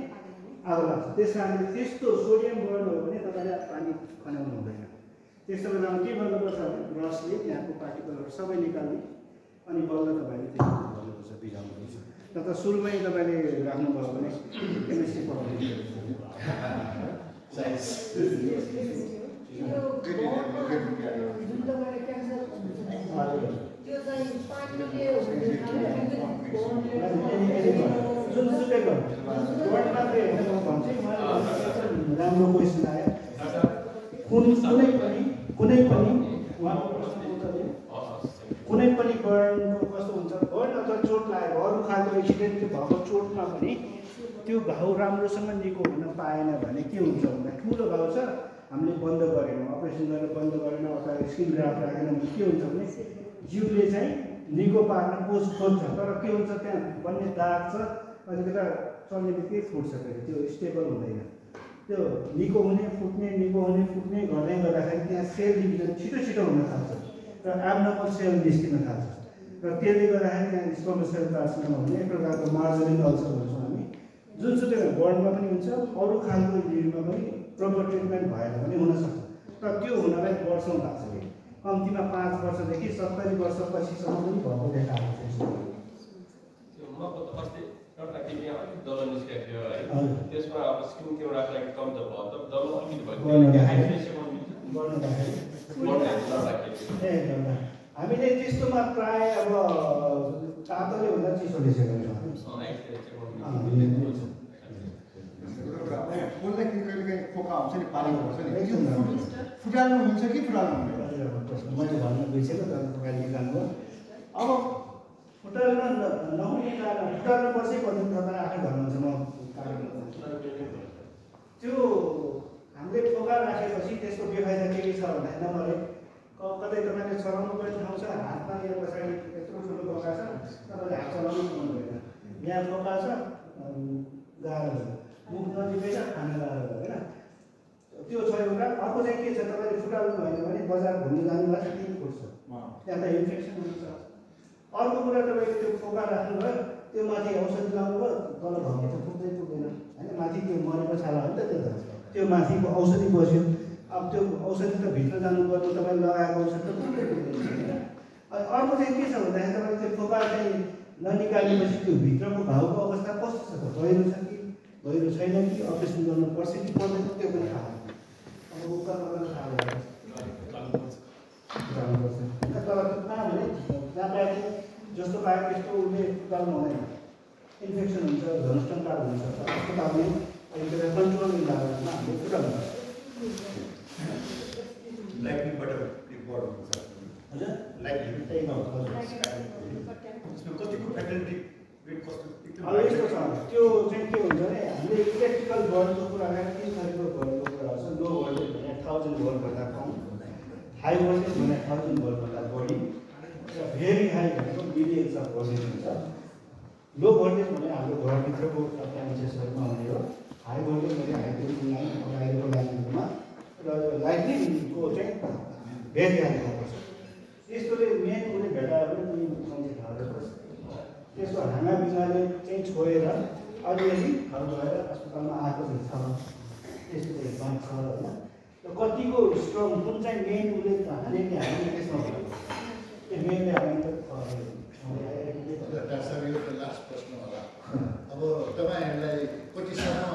आगो लाग्छ। त्यस कारणले त्यस्तो सोडियम बर्न हो भने तपाईँले पानी खनाउनु हुँदैन। त्यस्तो बेलामा के गर्नुपर्छ भने ब्रसले त्यहाँको पार्टिकलहरू सबै निकाल्ने अनि बल्ल तपाईँले त्यो गर्नुपर्छ, भिजाउनुपर्छ। तर सुरुमै तपाईँले राख्नुभयो भने केमिस्ट्री पढाउनु जुनसुकै वर्ड मात्रै होइन, म भन्छु राम्रो क्वेसन आयो। कुनै पनि उहाँको प्रश्नको उत्तर दिनु, कुनै पनि बर्नको कस्तो हुन्छ, बर्न अथवा चोट लागेको अरू खालको एक्सिडेन्ट भएको चोटमा पनि त्यो घाउ राम्रोसँग निको हुन पाएन भने के हुन्छ भन्दा ठुलो घाउ छ, हामीले बन्द गरेनौँ, अपरेसन गरेर बन्द गरेनौँ अथवा स्किन ग्राफ्ट राखेन भने के हुन्छ भने जिउले चाहिँ निको पार्न खोज्छ, तर के हुन्छ त्यहाँ बन्ने दाग छ, अलिकति चल्ने बित्तिकै फुट्छ, फेरि त्यो स्टेबल हुँदैन। त्यो निको हुने फुट्ने गर्दै गर्दाखेरि त्यहाँ सेल डिभिजन छिटो हुन थाल्छ र एब्नर्मल सेल निस्किन थाल्छ र त्यसले गर्दाखेरि त्यहाँ स्टोमोसेल कार्सिनोमा हुने एक प्रकारको मार्जरिन अल्सर भन्छौँ हामी। जुनसुकै बर्नमा पनि हुन्छ, अरू खालको लिडमा पनि प्रपर ट्रिटमेन्ट भएन भने हुनसक्छ, तर त्यो हुनलाई वर्षौँ लाग्छ। कम्तीमा 5 वर्षदेखि 70 वर्षपछिसम्म पनि भएको देखाएको छ। दल निस्केको थियो है, त्यसमा अब स्किन केमा राख्दाखेरि कम त भयो, तर दल अलिकति भयो। हामीले त्यस्तोमा प्राय अब तातोले हुँदा चिसोले सेकेको छ। फोका हुन्छ नि, पानीको हुन्छ नि, फुटाल्नु हुन्छ कि फुटाल्नु हुँदैन? मैले भन्न बिर्सेको तर तपाईँले निकाल्नु। अब फुटाल्न नहुने कारण फुटाल्नुपर्छ भन्नु तपाईँ आफै भन्नुहुन्छ। म त्यो हामीले फोका राखेपछि त्यसको बेफाइदा के छ भन्दा नम्बर 1 कतै तपाईँले चलाउनु पर्ने ठाउँ छ, हातमा यहाँ पछाडि यत्रो ठुलो फोका छ, तपाईँले हात चलाउनु सक्नुहुँदैन। यहाँ फोका छ, गाह्रो छ, मुख नजिकै छ, खाना गाह्रो भयो होइन। त्यो छ एउटा। अर्को चाहिँ के छ, तपाईँले फुटाउनु भएन भने बजार घुम्नु जानुभएको छ 3 फुट छ, त्यहाँ त इन्फेक्सन हुन्छ। अर्को कुरा तपाईँले त्यो फोका राख्नुभयो, त्यो माथि औषधि लाउनुभयो, तल घरमा त पुग्दै पुग्दैन होइन, माथि त्यो मरेको छाला हो नि त, त्यो माथिको औषधि बस्यो। अब त्यो औषधि त भित्र जानुपर्ने, तपाईँले लगाएको औषधि त पुग्दै पुग्दैन होइन। अर्को चाहिँ के छ भन्दाखेरि तपाईँले त्यो फोका चाहिँ ननिकालेपछि त्यो भित्रको घाउको अवस्था कस्तो छ त, गहिरो छ कि गहिरो छैन कि, अपरेसन गर्नुपर्छ कि पर्दैन, त्यो पनि थाहा छैन। अब उपचार गर्न थाहा भएछ जानुपर्छ होइन। तर त्यो कहाँ भने जहाँ पाए जस्तो पायो त्यस्तो उसले उकाल्नु हुँदैन, इन्फेक्सन हुन्छ, धनुष्टङ्कार हुन्छ। अस्पतालले एउटा कन्ट्रोलिङ लाग्नुमा हामीले फुटाउनु पर्छ। लाइफबाट रिपोर्ट हुन्छ हजुर लाइफ त्यही हो। यसमा कतिको फ्याकल्टी रेट कस्तो अब यस्तो छ, त्यो चाहिँ के हुन्छ भने हामीले इलेक्ट्रिकल बल्बको कुरा गरेर 3 थरीको बल्बको कुरा गर्छ। लो भोल्टेज भने 1000 भोल्टभन्दा कम, हाई भोल्टेज भने 1000 भोल्टभन्दा बढी, र भेरी हाई भनेको मिलियन्स अफ भोल्टेज हुन्छ। लो भोल्टेज भने हाम्रो घरभित्रको एप्लायन्सेसहरूमा हुने हो। हाई भोल्टेज भने हाइड्रोजन लाइन, बाहिरको लाइनहरूमा, र लाइटनिङको चाहिँ भेरी हाई हुनुपर्छ। यस्तोले मेन उसले भेटायो भने कुनै मान्छे ढालेको त्यसको हाँगा बिगाले चाहिँ छोडेर अलिअलि घर गएर अस्पतालमा आएको चाहिँ छ, त्यस्तो चाहिँ बाँच्छ होइन। र कतिको स्ट्रङ कुन चाहिँ मेन उसले हानेको हामी त्यसमा भयो, त्यो मेनले हामी लास्ट प्रश्न होला। अब तपाईँहरूलाई कतिसम्म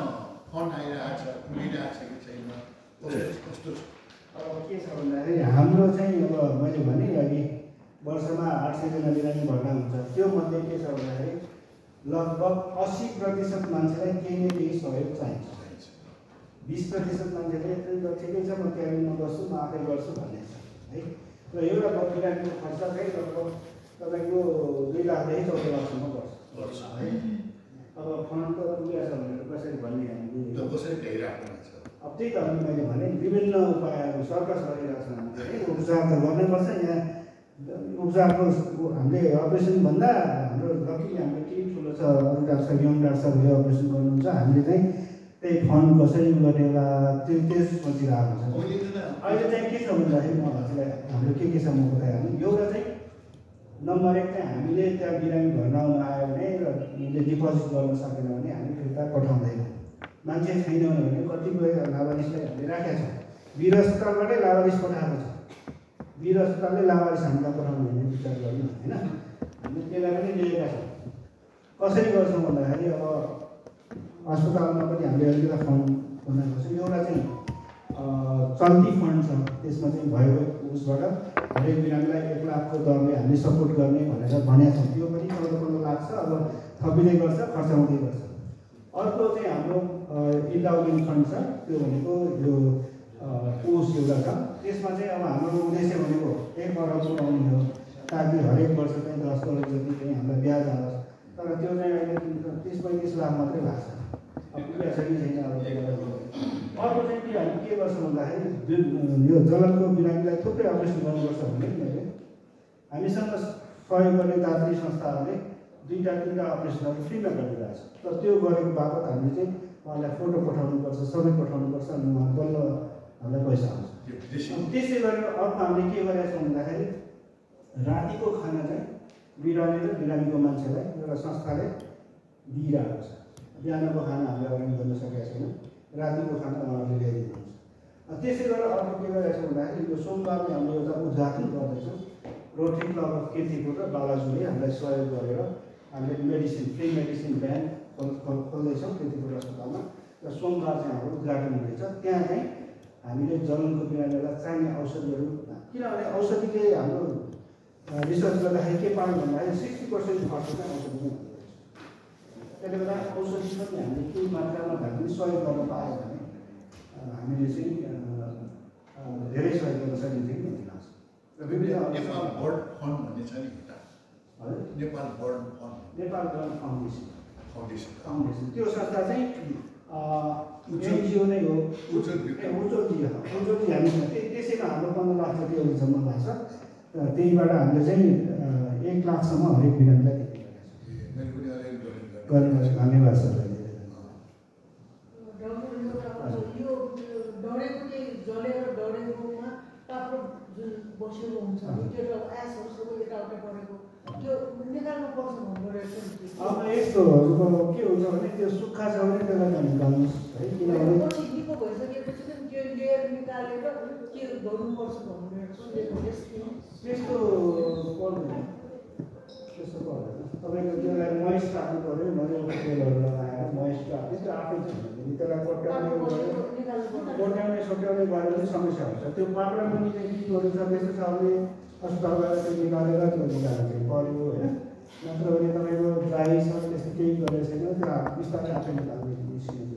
फन्ड आइरहेको छ, मिलिरहेको छ कि छैन, कस्तो छ? अब के छ भन्दाखेरि हाम्रो चाहिँ अब मैले भने अघि वर्षमा 800 जना बिरामी भर्ना हुन्छ। त्यो मध्ये के छ भन्दाखेरि लगभग 80% मान्छेलाई केही न केही सहयोग चाहिन्छ। 20% मान्छेले ठिकै छ, म क्याबिनमा बस्छु, म आफै गर्छु भन्ने छ है। र एउटा बिरामीको खर्च चाहिँ लगभग तपाईँको 2 लाखदेखि 14 लाखसम्म पर्छ है। अब फन्ड त पुगेको छ भनेर कसरी भन्ने हामीले कसरी ल्याइराख्नु छ? अब त्यही त मैले भने विभिन्न उपायहरू सर्कस गरिरहेको छ हामीले है। उपचार त गर्नैपर्छ। यहाँ उपचारको हामीले अपरेसनभन्दा हाम्रो लकिली हाम्रो टिम ठुलो छ, अरू डाक्टर साहब, यङ डाक्टर साहबले अपरेसन गर्नुहुन्छ। हामीले चाहिँ त्यही फन्ड कसरी गर्ने होला त्यो सोचिरहेको छ। अहिले चाहिँ के छ भन्दाखेरि म हजुरलाई हाम्रो के छ म बताइहाल्नु। एउटा चाहिँ नम्बर 1 चाहिँ हामीले त्यहाँ बिरामी भर्नाउन आयो भने र हामीले डिपोजिट गर्न सकेन भने हामी फिर्ता पठाउँदैनौँ। मान्छे छैन भने कतिपय लावारिसलाई हामीले राखेका छौँ। वीर अस्पतालबाटै लावारिस पठाएको छ, वीर अस्पतालले लावारिस हामीलाई पठाउनु भने विचार गर्नु होइन। हामीले त्यसलाई पनि लिएका छौँ। कसरी गर्छौँ भन्दाखेरि अब अस्पतालमा पनि हामीले अलिकति फन्ड बनाएको छ। एउटा चाहिँ चल्ती फन्ड छ, त्यसमा चाहिँ भएको उसबाट हरेक बिरामीलाई 1 लाखको दरले हामीले सपोर्ट गर्ने भनेर भनेका छौँ। त्यो पनि 14-15 लाख छ, अब थपिँदै गर्छ, खर्च हुँदै गर्छ। अर्को चाहिँ हाम्रो इन्डाउमेन्ट फन्ड छ, त्यो भनेको यो कोष एउटा छ। त्यसमा चाहिँ अब हाम्रो उद्देश्य भनेको 1 करोड पुऱ्याउने हो, ताकि हरेक वर्ष चाहिँ 10 करोड जति चाहिँ हामीलाई ब्याज आओस्। तर त्यो चाहिँ अहिले 30-35 लाख मात्रै भएको छ। अब पुगेको छ कि छैन अब त्यो अर्को चाहिँ के हामी के गर्छौँ भन्दाखेरि यो जलनको बिरामीलाई थुप्रै अपरेसन गर्नुपर्छ भने मैले हामीसँग सहयोग गर्ने दार्जिलिङ संस्थाहरूले 2-3 अपरेसनहरू फ्रीमा गरिरहेको छ। तर त्यो गरेको बापत हामीले चाहिँ उहाँलाई फोटो पठाउनुपर्छ, सबै पठाउनुपर्छ, अनि उहाँ बल्ल हामीलाई पैसा आउँछ। त्यसै गरेर अर्को हामीले के गरेका छौँ भन्दाखेरि रातिको खाना चाहिँ बिरामी र बिरामीको मान्छेलाई एउटा संस्थाले दिइरहेको छ। बिहानको खाना हामीले अरेन्ज गर्न सकेका छैनौँ, रातिको खाना उहाँहरूले ल्याइदिनुहुन्छ। त्यसै गरेर अर्को के गरेका छौँ भन्दाखेरि यो सोमबारले हामीले एउटा उद्घाटन गर्दैछौँ। रोटरी क्लब अफ किर्तिपुर र बालाजुले हामीलाई सहयोग गरेर हामीले मेडिसिन फ्री मेडिसिन भ्यान खोल्दैछौँ किर्तिपुर अस्पतालमा। र सोमबार चाहिँ हाम्रो उद्घाटन हुनेछ। त्यहाँ चाहिँ हामीले जलनको बिरामीलाई चाहिने औषधिहरू, किनभने औषधिले हाम्रो रिसर्च गर्दाखेरि के पायौँ भन्दाखेरि 60% खर्च चाहिँ औषधिमै हुँदो रहेछ। त्यसले गर्दा औषधि पनि हामीले केही मात्रामा भए पनि सहयोग गर्न पायो भने हामीले चाहिँ धेरै सहयोग गर्न सकिन्छ कि भन्ने लाग्छ। र विभिन्न नेपाल बर्ड फन्ड भन्ने छ नि, हजुर Nepal bird fund, Nepal bird foundation त्यो संस्था चाहिँ एनजिओ नै हो। उज्जवलजी हामीसँग त्यसैमा हाम्रो 15 लाख जति अहिलेसम्म भएको छ। त्यहीबाट हामीले चाहिँ 1 लाखसम्म हरेक बिरामीलाई दिने गरेका छौँ। धन्यवाद सरलाई। यो डढेको सुरु हुन्छ त्यो आशहरू सबै यताउता परेको त्यो निकाल्नु पर्छ भन्ने रहेछ। अब यस्तो हजुरको के हुन्छ भने त्यो सुक्खा छ भने त्यसलाई त निकाल्नुहोस् है, किनभने पछि निको भइसकेपछि पनि त्यो लेयर निकालेर के गर्नुपर्छ भन्ने सुनेको त्यस्तो पर्दैन, त्यस्तो पर्दैन। तपाईँको त्यसलाई मोइस्ट राख्नु पऱ्यो, मजाको तेलहरू लगाएर मोइस्ट राख्यो, त्यो आफै छ भने त्यसलाई कोट्याउने सोट्याउने गऱ्यो भने समस्या हुन्छ। त्यो पाक्रामा निकै कीटहरू छ, त्यस्तो छ भने अस्पताल गएर त्यो निकालेर त्यो निकाल्नु पऱ्यो होइन। नत्र भने तपाईँको ड्राई छ त्यस्तो केही गरेको छैन, त्यो बिस्तारै आफै निकाल्नु निस्किन्छ।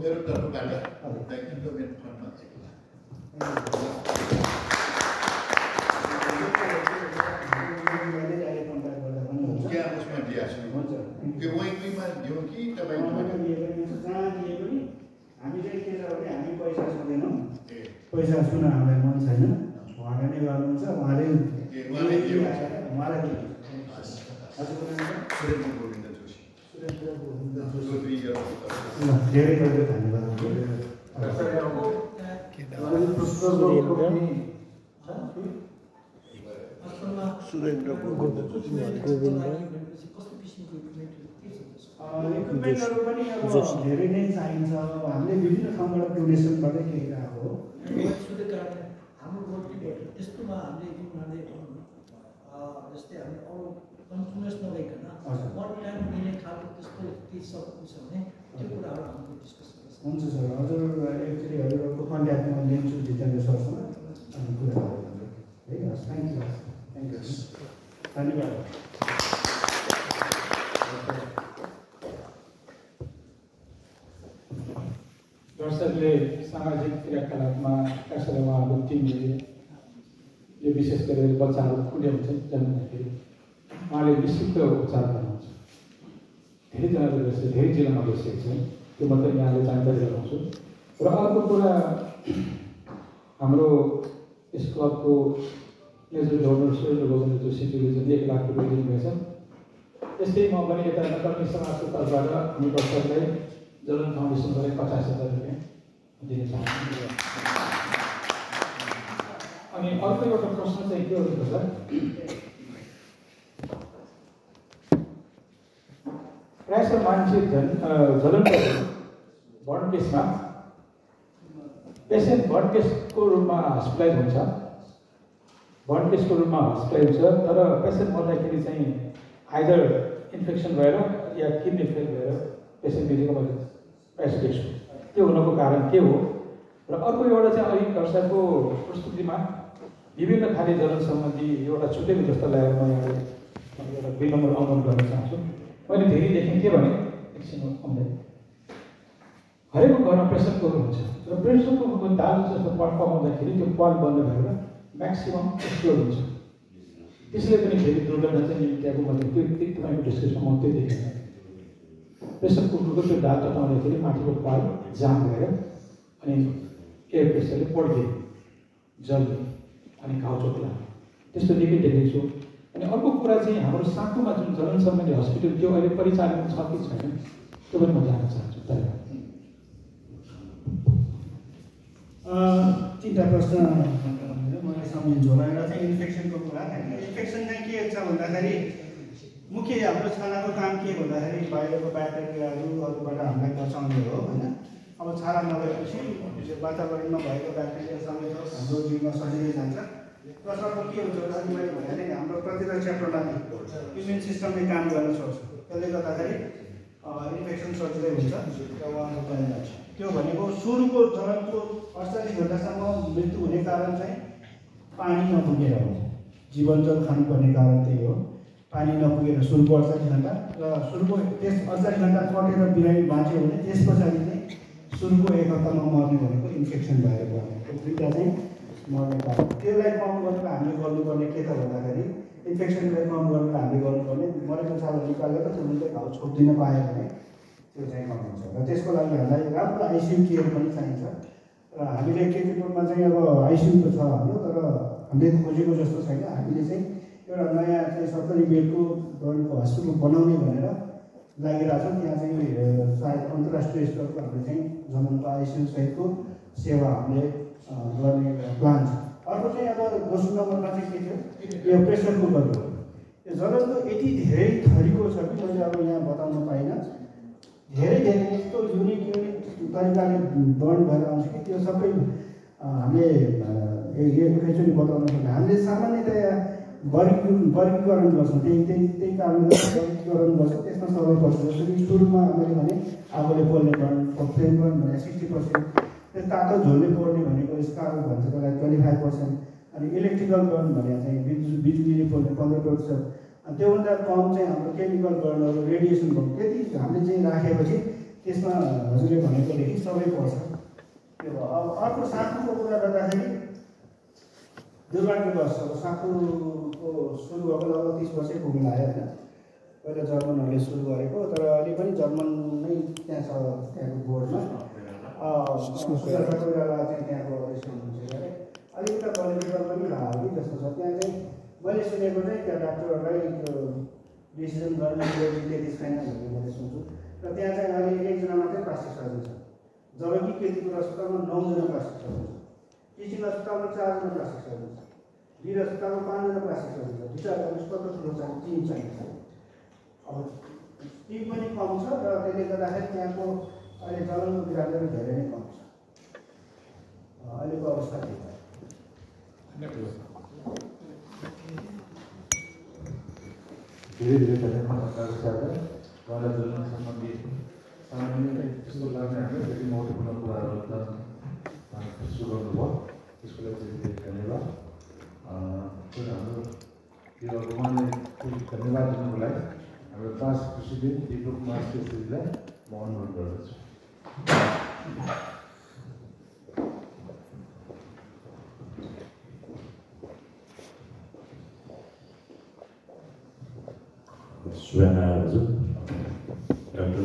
मेरो तर्फबाट इन्भेस्टमेन्ट फन्डमा क्या उसमा दिएको छु त्यो वहीँमा दिउँ कि तपाईँ जहाँ दिए पनि हामी चाहिँ के छ भने हामी पैसा छँदैनौँ, पैसा छुन हामीलाई मन छैन, उहाँले नै गर्नुहुन्छ, उहाँले उहाँलाई सुरेन्द्र गोविन्द जोशी धेरै धेरै धन्यवाद। इक्विपमेन्टहरू पनि अब धेरै नै चाहिन्छ। अब हामीले विभिन्न ठाउँबाट डोनेसन गर्दै ल्याइरहेको हो। हाम्रो रोटीबाट त्यस्तोमा हामीले जस्तै हामी अरू कन्टिन्युस नभइकन वान टाइम दिने खालको त्यस्तो केही सक्नु छ भने त्यो कुराहरू हामीले डिस्कस गर्छौँ। हुन्छ सर, हजुर एक्चुअली हजुरहरूको कन्ट्याक्टमा लिन्छु जितेन्द्र सरसँग अनि कुराहरू गर्छु है। हस्, थ्याङ्क यू, धन्यवाद। दर्शकले सामाजिक क्रियाकलापमा खासगरी उहाँको टिमले यो विशेष गरेर बच्चाहरू खुले हुन्छ जन्मदाखेरि उहाँले निश्चित उपचार गर्नुहुन्छ। धेरैजनाले रहेछ, धेरै जिल्लामा बसेको छ, त्यो मात्रै यहाँले जानकारी गराउँछु। र अर्को कुरा, हाम्रो यस क्लबको मेजर डोनर सुरेन्द्र गोविन्द जोशीज्यूले जुन 1 लाख रुपियाँ दिनुभएछ, त्यस्तै म पनि यता नकर्मी समाजको तर्फबाट हामी दर्शकलाई जलन फाउन्डेसनबाट 50,000 रुपियाँ दिन चाहन्छु। अनि अर्को एउटा प्रश्न चाहिँ के हो भन्दा प्रायः जस्तो मान्छे जलन बर्न केसमा पेसेन्ट बर्न केसको रूपमा हस्पिटलाइज हुन्छ, बर्न केसको रूपमा हस्पिटलाइज हुन्छ, तर पेसेन्ट मर्दाखेरि चाहिँ आइदर इन्फेक्सन भएर या किडनी फेल भएर पेसेन्ट बितेको मैले प्रायः देख्छु। त्यो हुनको कारण के हो? र अर्को एउटा चाहिँ अलिक दर्शकको प्रस्तुतिमा विभिन्न खाले जलन सम्बन्धी एउटा छुट्टै जस्तो लागेर म यहाँ एउटा विनम्र अनुरोध गर्न चाहन्छु। मैले धेरै देखेँ के भने एकछिन आउँदै हरेक घरमा प्रेसर कुकर हुन्छ र प्रेसर कुकरको दाल जस्तो पकाउँदाखेरि त्यो पाल बन्द भएर म्याक्सिमम् एक्सप्लोड हुन्छ। त्यसले पनि धेरै दुर्घटना चाहिँ निम्त्याएको मैले त्यो तपाईँको डिस्कसमा म त्यो देखेँ। प्रेसर कुकरको त्यो दाल तताउँदाखेरि माथिको पाल जाम भएर अनि एयर प्रेसरले पड्कियो, जल्यो अनि घाउ चोट लाग्यो, त्यस्तो निकै देखेको छु। अनि अर्को कुरा चाहिँ हाम्रो साथमा जुन जलन सम्बन्धी हस्पिटल त्यो अहिले परिचालन छ कि छैन त्यो पनि म जान्न चाहन्छु। धन्यवाद। 3टा प्रश्न मैले सम्झिन्छु होला। एउटा चाहिँ इन्फेक्सनको कुरा होइन। इन्फेक्सन चाहिँ के छ भन्दाखेरि मुख्य हाम्रो छालाको काम के भन्दाखेरि बाहिरको ब्याक्टेरियाहरू अरूबाट हामीलाई बचाउने हो होइन। अब छाला नभएपछि वातावरणमा भएको ब्याक्टेरिया समेत हाम्रो जिउमा सजिलै जान्छ। प्रश्नको के हुन्छ अघि मैले भने हाम्रो प्रतिरक्षा प्रणाली इम्युन सिस्टमले काम गर्न सक्छ, त्यसले गर्दाखेरि इन्फेक्सन सजिलै हुन्छ र उहाँको पनि जान्छ। त्यो भनेको सुरुको जलनको 48 घण्टासम्म मृत्यु हुने कारण चाहिँ पानी नपुगेर हो। जीवनजल खानुपर्ने कारण त्यही हो, पानी नपुगेर सुरुको 48 घण्टा र सुरुको त्यस 48 घण्टा कटेर बिरामी बाँच्यो भने त्यस पछाडि चाहिँ सुरुको 1 हप्तामा मर्ने भनेको इन्फेक्सन भएर मर्ने, त्यो 2टा चाहिँ मर्ने कारण। त्यसलाई कम गरेर हामीले गर्नुपर्ने के त भन्दाखेरि इन्फेक्सनलाई कम गरेर हामीले गर्नुपर्ने मरेको छाला निकालेर तुरुन्तै घाउ छोप्दिन पायो भने त्यो चाहिँ कम हुन्छ। र त्यसको लागि हामीलाई राम्रो आइसियु केयर पनि चाहिन्छ। र हामीले केटीपुरमा चाहिँ अब आइसियु त छ हाम्रो, तर हामीले खोजेको जस्तो छैन। हामीले चाहिँ एउटा नयाँ चाहिँ सरकारी बेडको हस्पिटल बनाउने भनेर लागिरहेको छ। त्यहाँ चाहिँ सायद अन्तर्राष्ट्रिय स्तरको हामीले चाहिँ जलनको आइसियु सहितको सेवा हामीले गर्ने प्लान छ। अर्को चाहिँ अब दोस्रो नम्बरमा चाहिँ के थियो यो प्रेसर कुकरको यो जलनको यति धेरै थरीको छ कि मैले अब यहाँ बताउन पाइनँ धेरै धेरै यस्तो युनिक तरिकाले बर्न भएर आउँछ कि त्यो सबै हामीले एकैचोटि बताउन सक्छ हामीले सामान्यतया वर्गीकरण गर्छौँ त्यही कारणले वर्गीकरण गर्छौँ त्यसमा सबै पर्छ जस्तो कि सुरुमा मैले भने आगोले पोल्ने बर्न फ्लेम बर्न भने 60%, त्यो तातो झोलले पोल्ने भनेको स्कार्ब भन्छ त्यसलाई 25%, अनि इलेक्ट्रिकल बर्न भने चाहिँ बिजुलीले पोल्ने 15%, अनि त्योभन्दा कम चाहिँ हाम्रो केमिकल बर्नहरू रेडिएसन बर्न त्यति हामीले चाहिँ राखेपछि त्यसमा हजुरले भनेकोदेखि सबै पर्छ। त्यो अब अर्को साँखुको कुरा गर्दाखेरि दुर्भाग्यवश अब साँखुको सुरु भएको लगभग 30 वर्षै पुग्न आयो होइन। पहिला जर्मनहरूले सुरु गरेको तर अहिले पनि जर्मन नै त्यहाँ छ त्यहाँको बोर्डमा कोइराला चाहिँ त्यहाँको रेस्टुरेन्ट हुन्छ अरे अलिकति पोलिटिकल पनि हाल्ने जस्तो छ त्यहाँ चाहिँ मैले सुनेको चाहिँ त्यहाँ डाक्टरहरूलाई त्यो डिसिजन गर्ने त्यति छैन भन्ने मैले सुन्छु र त्यहाँ चाहिँ अहिले 1 जना मात्रै प्लास्टिक सर्जन छ जबकि केटीको अस्पतालमा 9 जना प्लास्टिक सर्जन छ, टिचिङ अस्पतालमा 4 जना प्लास्टिक सर्जन छ, वीर अस्पतालमा 5 जना प्लास्टिक सर्जन छ, विचारहरू कस्तो ठुलो छ टिम चाहिन्छ। अब टिम पनि कम छ र त्यसले गर्दाखेरि त्यहाँको अहिले जलनको बिरामीहरू धेरै नै कम छ। अहिलेको अवस्था के भयो? धेरै धेरै धन्यवाद उहाँलाई जलन सम्बन्धी सामान्य त्यस्तो लाग्ने हामी धेरै महत्त्वपूर्ण कुराहरू त सुरु गर्नुभयो त्यसको लागि धेरै धन्यवाद। हाम्रो यो उहाँलाई धन्यवाद दिनुको लागि हाम्रो पास प्रेसिडेन्ट दीपक कुमार छेत्रीलाई म अनुरोध गर्दछु। Suena हजुर डाक्टर